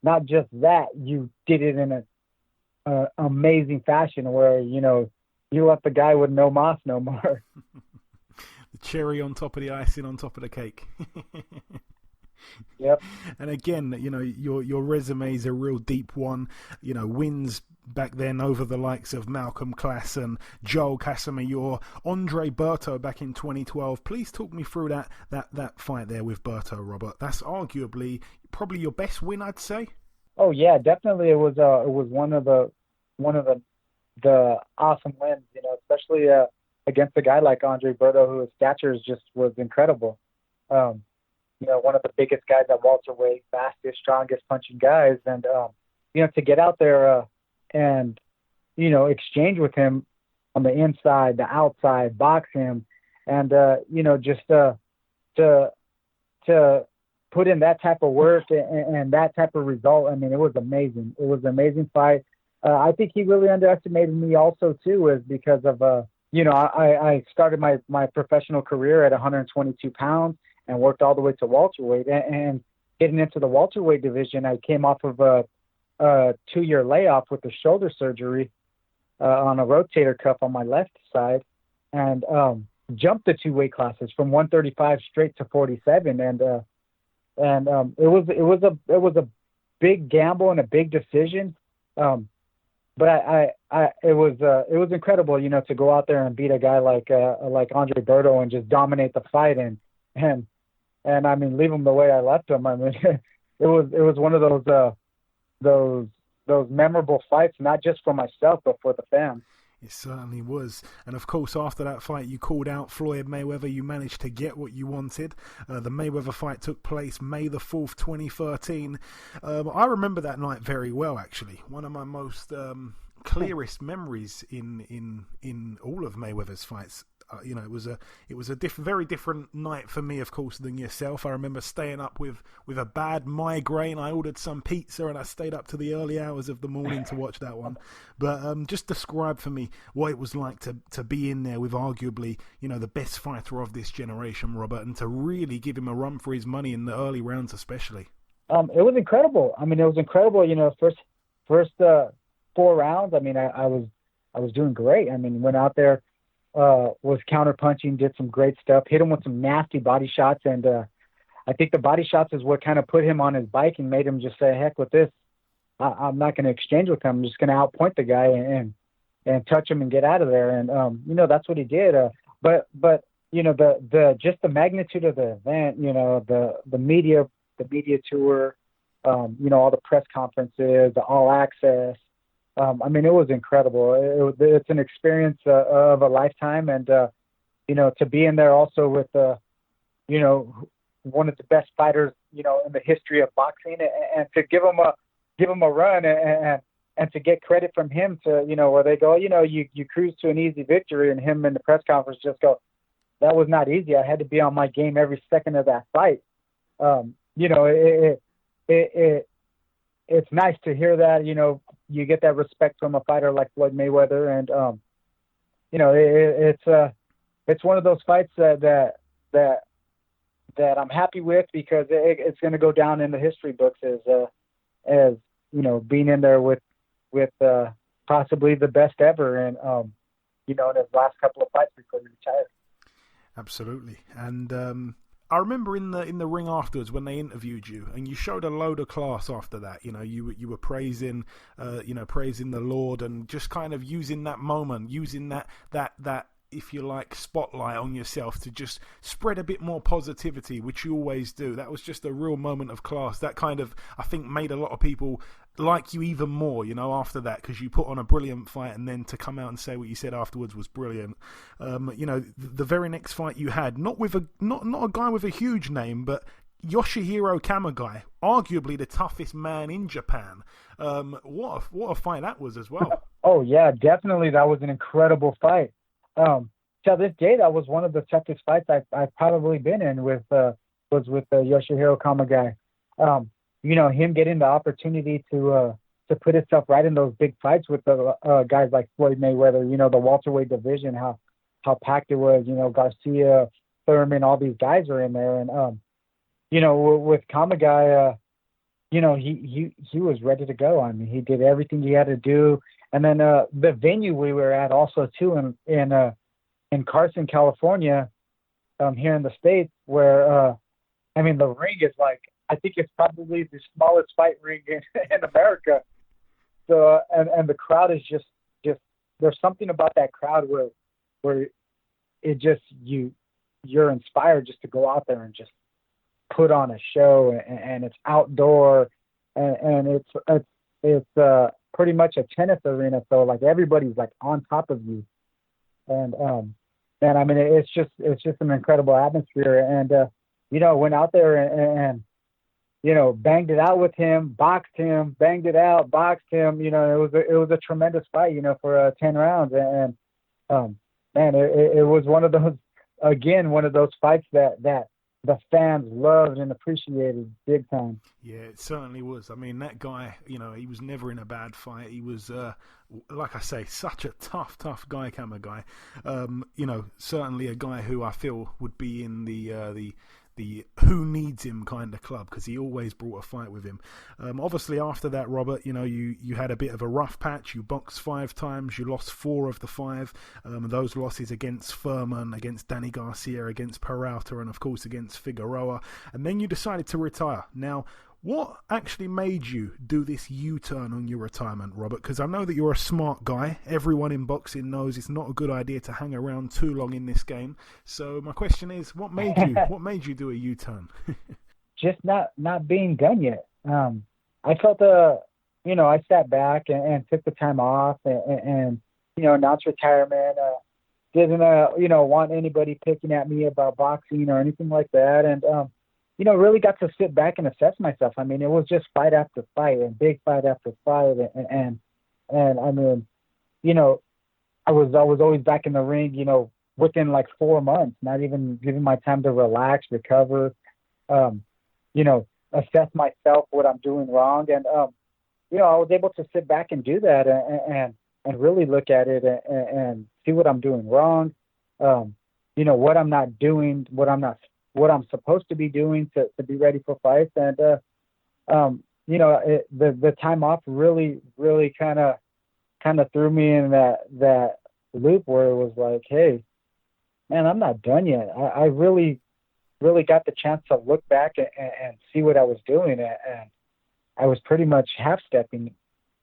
not just that, you did it in a amazing fashion where you left the guy with no moss no more. The cherry on top of the icing on top of the cake. Yep. And again, your resume is a real deep one. Wins back then over the likes of Malcolm Klassen, Joel Casamayor, Andre Berto back in 2012. Please talk me through that fight there with Berto, Robert. That's arguably probably your best win, I'd say. Oh yeah, definitely. It was one of the awesome wins, especially against a guy like Andre Berto, whose stature was incredible. One of the biggest guys at welterweight, fastest, strongest punching guys, and to get out there and exchange with him on the inside, the outside, box him, and just to put in that type of work and that type of result. I mean, it was amazing. It was an amazing fight. I think he really underestimated me also too, is because of I started my professional career at 122 pounds and worked all the way to welterweight. And getting into the welterweight division, I came off of a 2-year layoff with a shoulder surgery on a rotator cuff on my left side, and jumped the 2 weight classes from 135 straight to 47. And it was a big gamble and a big decision. But it was incredible, to go out there and beat a guy like Andre Berto and just dominate the fight and I mean, leave him the way I left him. I mean, it was one of those memorable fights, not just for myself but for the fans. It certainly was. And of course, after that fight, you called out Floyd Mayweather. You managed to get what you wanted. The Mayweather fight took place May the 4th, 2013. I remember that night very well, actually. One of my most clearest memories in all of Mayweather's fights. It was a very different night for me, of course, than yourself. I remember staying up with a bad migraine. I ordered some pizza and I stayed up to the early hours of the morning to watch that one. But just describe for me what it was like to be in there with arguably, the best fighter of this generation, Robert, and to really give him a run for his money in the early rounds, especially. It was incredible. I mean, it was incredible. First 4 rounds. I mean, I was doing great. I mean, went out there. Was counter-punching, did some great stuff, hit him with some nasty body shots, and I think the body shots is what kind of put him on his bike and made him just say, heck with this. I'm not going to exchange with him. I'm just going to outpoint the guy and touch him and get out of there. And, that's what he did. But just the magnitude of the event, the media tour, all the press conferences, the all access, I mean, it was incredible. It's an experience of a lifetime, and to be in there also with one of the best fighters in the history of boxing, and to give him a run and to get credit from him to where they go, you cruise to an easy victory, and him in the press conference just go, that was not easy. I had to be on my game every second of that fight. It's nice to hear that, you get that respect from a fighter like Floyd Mayweather. And, it's one of those fights that I'm happy with, because it's going to go down in the history books as being in there with possibly the best ever. And, in his last couple of fights before he retired. Absolutely. And, I remember in the ring afterwards when they interviewed you, and you showed a load of class after that. You were praising, praising the Lord, and just kind of using that moment, using that if you like, spotlight on yourself to just spread a bit more positivity, which you always do. That was just a real moment of class. That kind of, I think, made a lot of people like you even more, after that, because you put on a brilliant fight, and then to come out and say what you said afterwards was brilliant. The very next fight you had, not a guy with a huge name, but Yoshihiro Kamagai, arguably the toughest man in Japan. What a fight that was as well. Oh yeah, definitely. That was an incredible fight. To this day, that was one of the toughest fights I've probably been in was with Yoshihiro Kamagai. Him getting the opportunity to put himself right in those big fights with the guys like Floyd Mayweather, the welterweight division, how packed it was, Garcia, Thurman, all these guys are in there. And, with Kamagai, he was ready to go. I mean, he did everything he had to do. And then the venue we were at also too in Carson, California, here in the States, where the ring is like I think it's probably the smallest fight ring in America. So and the crowd is just there's something about that crowd where it just you're inspired just to go out there and just put on a show, and it's outdoor, and it's pretty much a tennis arena, so like everybody's like on top of you, and I mean it's just an incredible atmosphere, and went out there and banged it out with him, boxed him, banged it out, boxed him. It was a tremendous fight, for 10 rounds, and man, it was one of those fights that the fans loved and appreciated big time. Yeah, it certainly was. I mean, that guy, he was never in a bad fight. He was, like I say, such a tough guy, camera guy. Certainly a guy who I feel would be in the who needs him kind of club, because he always brought a fight with him. Obviously, after that, Robert, you had a bit of a rough patch. You boxed 5 times. You lost 4 of the 5. Those losses against Furman, against Danny Garcia, against Peralta, and of course against Figueroa. And then you decided to retire. Now, what actually made you do this U-turn on your retirement, Robert? Because I know that you're a smart guy. Everyone in boxing knows it's not a good idea to hang around too long in this game. So my question is, what made you do a U-turn? Just not being done yet. I felt I sat back and took the time off and announced retirement. Didn't want anybody picking at me about boxing or anything like that, and really got to sit back and assess myself. I mean, it was just fight after fight and big fight after fight. And I mean, I was always back in the ring, within like 4 months, not even giving my time to relax, recover, assess myself, what I'm doing wrong. And, I was able to sit back and do that and really look at it and see what I'm doing wrong. What I'm not doing, what I'm supposed to be doing to be ready for fights. And, the time off really kind of threw me in that loop where it was like, hey, man, I'm not done yet. I really got the chance to look back and see what I was doing. And I was pretty much half-stepping,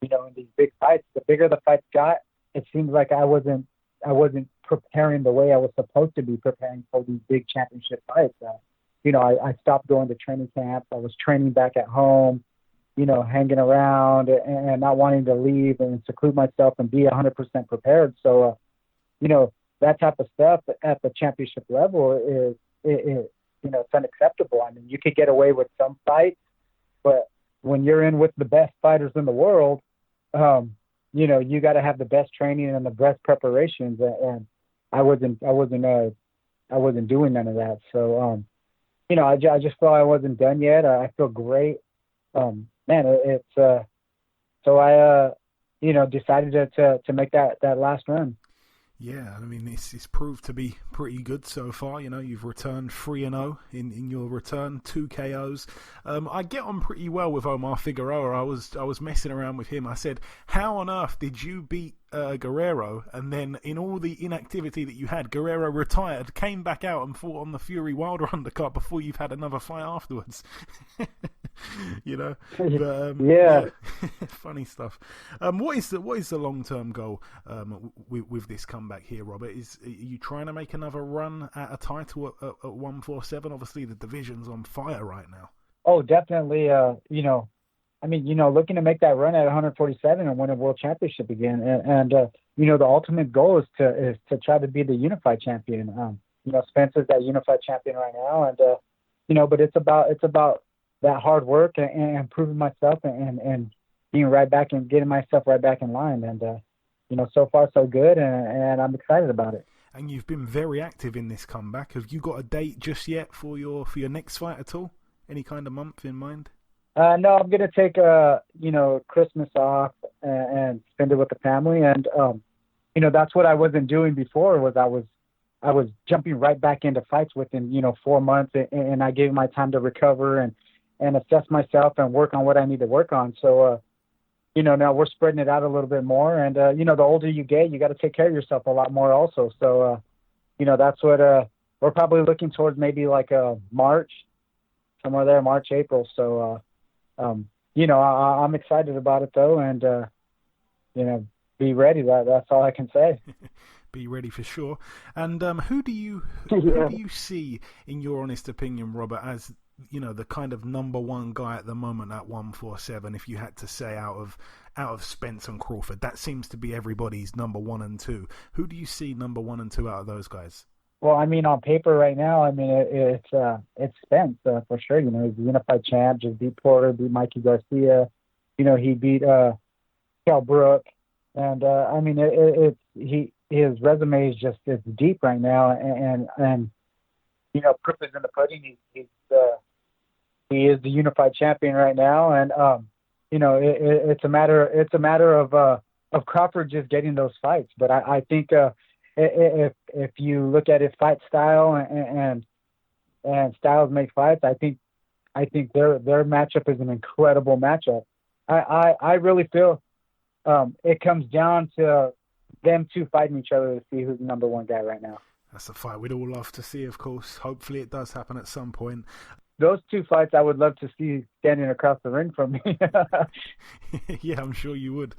in these big fights. The bigger the fights got, it seems like I wasn't preparing the way I was supposed to be preparing for these big championship fights. I stopped going to training camp. I was training back at home, hanging around and not wanting to leave and seclude myself and be 100% prepared. So, that type of stuff at the championship level it's unacceptable. I mean, you could get away with some fights, but when you're in with the best fighters in the world, you got to have the best training and the best preparations. And I wasn't doing none of that. So, I just felt I wasn't done yet. I feel great. So I, decided to make that last run. Yeah, I mean, it's proved to be pretty good so far. You've returned 3-0 in your return, 2 KOs. I get on pretty well with Omar Figueroa. I was messing around with him. I said, how on earth did you beat Guerrero, and then in all the inactivity that you had, Guerrero retired, came back out and fought on the Fury Wilder undercut before you've had another fight afterwards? But, yeah. Funny stuff. What is the long-term goal with this comeback here, Robert? Are you trying to make another run at a title at 147? Obviously the division's on fire right now. Oh, definitely. Looking to make that run at 147 and win a world championship again. And the ultimate goal is to try to be the unified champion. Spencer's that unified champion right now. And, but it's about that hard work and proving myself and being right back and getting myself right back in line. And, so far so good. And I'm excited about it. And you've been very active in this comeback. Have you got a date just yet for your next fight at all? Any kind of month in mind? No, I'm going to take, Christmas off and spend it with the family. And, that's what I wasn't doing before was I was jumping right back into fights within, 4 months. And I gave my time to recover and assess myself and work on what I need to work on. So, now we're spreading it out a little bit more. And, the older you get, you got to take care of yourself a lot more also. So, that's what we're probably looking towards, maybe like March. somewhere there, March, April. So, I'm excited about it though, and be ready. That's all I can say. Be ready for sure. And who do you see, in your honest opinion, Robert, as the kind of number one guy at the moment at 147? If you had to say out of Spence and Crawford, that seems to be everybody's number 1 and 2. Who do you see number 1 and 2 out of those guys? Well, I mean, on paper right now, I mean, it's Spence for sure. He's the unified champ. Just beat Porter, beat Mikey Garcia. He beat Kell Brook, and I mean, his resume is just it's deep right now, and proof is in the pudding. He is the unified champion right now, and it's a matter of Crawford just getting those fights. But I think if you look at his fight style and styles make fights, I think their matchup is an incredible matchup. I really feel it comes down to them two fighting each other to see who's the number one guy right now. That's a fight we'd all love to see, of course. Hopefully it does happen at some point. Those two fights I would love to see standing across the ring from me. Yeah, I'm sure you would.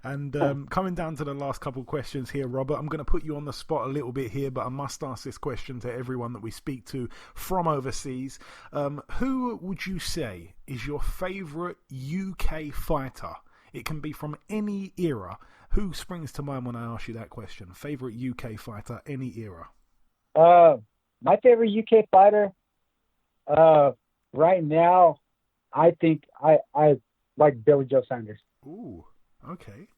And coming down to the last couple of questions here, Robert, I'm going to put you on the spot a little bit here, but I must ask this question to everyone that we speak to from overseas. Who would you say is your favourite UK fighter? It can be from any era. Who springs to mind when I ask you that question? Favourite UK fighter, any era? My favourite UK fighter right now, I think I like Billy Joe Saunders. Ooh, okay.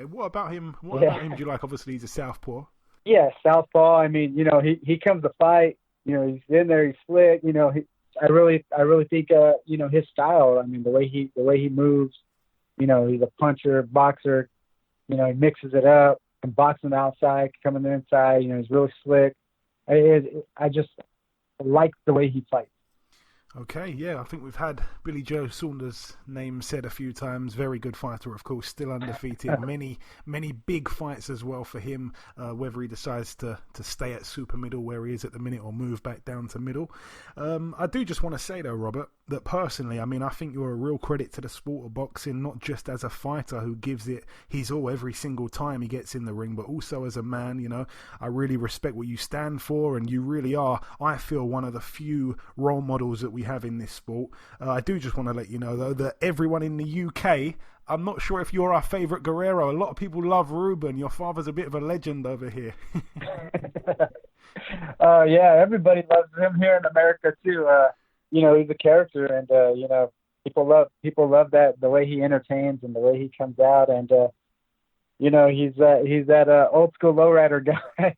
What about him? What about him do you like? Obviously, he's a southpaw. Yeah, southpaw. I mean, he comes to fight. He's in there. He's slick. I really think his style. I mean, the way he moves. He's a puncher, boxer. He mixes it up, can box on the outside, come on the inside. He's really slick. I just like the way he fights. Okay, yeah, I think we've had Billy Joe Saunders' name said a few times. Very good fighter, of course, still undefeated. Many big fights as well for him, whether he decides to stay at super middle where he is at the minute or move back down to middle. I do just want to say, though, Robert, that personally, I mean, I think you're a real credit to the sport of boxing, not just as a fighter who gives it his all every single time he gets in the ring, but also as a man. I really respect what you stand for, and you really are, I feel, one of the few role models that we have in this sport. I do just want to let you know, though, that everyone in the UK, I'm not sure if you're our favourite Guerrero. A lot of people love Ruben. Your father's a bit of a legend over here. Yeah, everybody loves him here in America too. He's a character, and people love that, the way he entertains and the way he comes out, and he's that old school lowrider guy.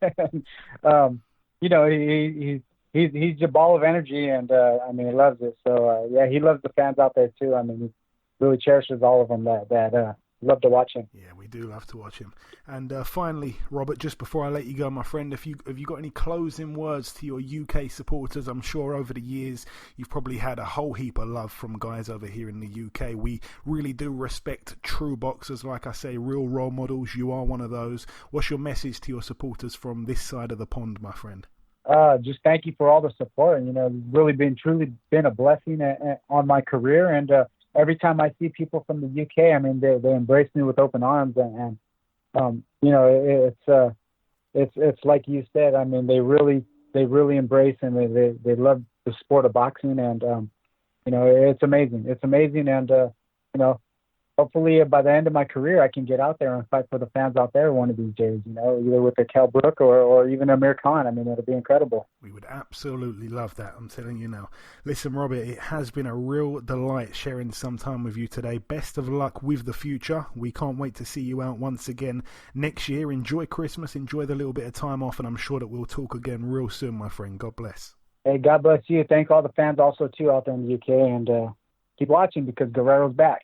He's a ball of energy, and he loves it. So he loves the fans out there too. I mean, he really cherishes all of them that love to watch him. Yeah, we do love to watch him. And finally, Robert, just before I let you go, my friend, have you got any closing words to your UK supporters? I'm sure over the years you've probably had a whole heap of love from guys over here in the UK. We really do respect true boxers, like I say, real role models. You are one of those. What's your message to your supporters from this side of the pond, my friend? Just thank you for all the support. Truly been a blessing on my career. And every time I see people from the UK, I mean, they embrace me with open arms. And it's like you said. I mean, they really embrace and they love the sport of boxing. And it's amazing. It's amazing. And hopefully by the end of my career, I can get out there and fight for the fans out there one of these days, either with a Kell Brook or even Amir Khan. I mean, it'll be incredible. We would absolutely love that, I'm telling you now. Listen, Robert, it has been a real delight sharing some time with you today. Best of luck with the future. We can't wait to see you out once again next year. Enjoy Christmas, enjoy the little bit of time off, and I'm sure that we'll talk again real soon, my friend. God bless. Hey, God bless you. Thank all the fans also, too, out there in the UK, and keep watching because Guerrero's back.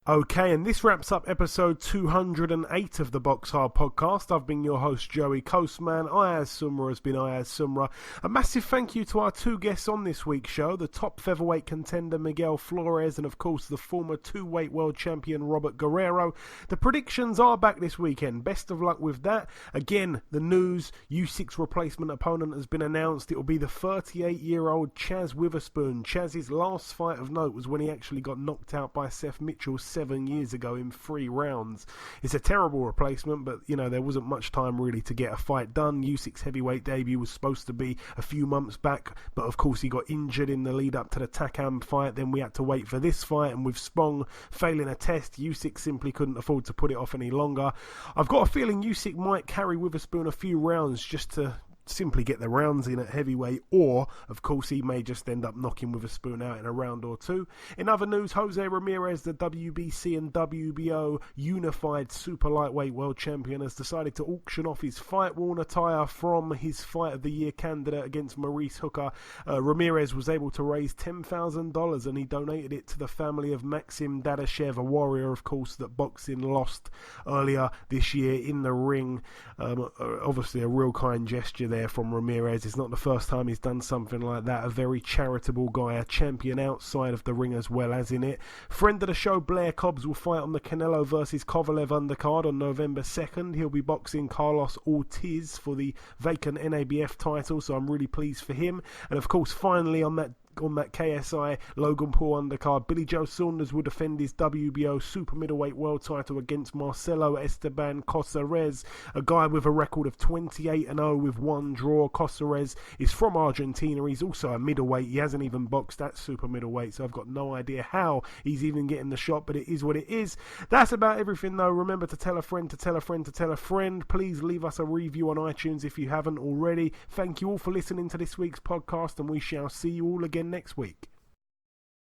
Okay, and this wraps up episode 208 of the BoxHard Podcast. I've been your host, Joey Coastman. Ayaz Sumra has been Ayaz Sumra. A massive thank you to our two guests on this week's show, the top featherweight contender Miguel Flores and, of course, the former two-weight world champion Robert Guerrero. The predictions are back this weekend. Best of luck with that. Again, the news, Usyk's replacement opponent has been announced. It will be the 38-year-old Chaz Witherspoon. Chaz's last fight of note was when he actually got knocked out by Seth Mitchell 7 years ago in 3 rounds. It's a terrible replacement, but there wasn't much time really to get a fight done. Usyk's heavyweight debut was supposed to be a few months back, but of course he got injured in the lead up to the Takam fight. Then we had to wait for this fight, and with Spong failing a test, Usyk simply couldn't afford to put it off any longer. I've got a feeling Usyk might carry Witherspoon a few rounds just to simply get the rounds in at heavyweight, or of course he may just end up knocking Witherspoon out in a round or two. In other news, Jose Ramirez, the WBC and WBO unified super lightweight world champion, has decided to auction off his fight worn attire from his fight of the year candidate against Maurice Hooker. Ramirez was able to raise $10,000 and he donated it to the family of Maxim Dadashev, a warrior of course that boxing lost earlier this year in the ring. Obviously a real kind gesture there from Ramirez. It's not the first time he's done something like that. A very charitable guy, a champion outside of the ring as well as in it. Friend of the show, Blair Cobbs, will fight on the Canelo versus Kovalev undercard on November 2nd. He'll be boxing Carlos Ortiz for the vacant NABF title, so I'm really pleased for him. And of course, finally on that KSI Logan Paul undercard, Billy Joe Saunders will defend his WBO super middleweight world title against Marcelo Esteban Cosares, a guy with a record of 28-0 with 1 draw. Cosares is from Argentina. He's also a middleweight. He hasn't even boxed at super middleweight, so I've got no idea how he's even getting the shot, but it is what it is. That's about everything though. Remember to tell a friend to tell a friend to tell a friend. Please leave us a review on iTunes if you haven't already. Thank you all for listening to this week's podcast, and we shall see you all again next week.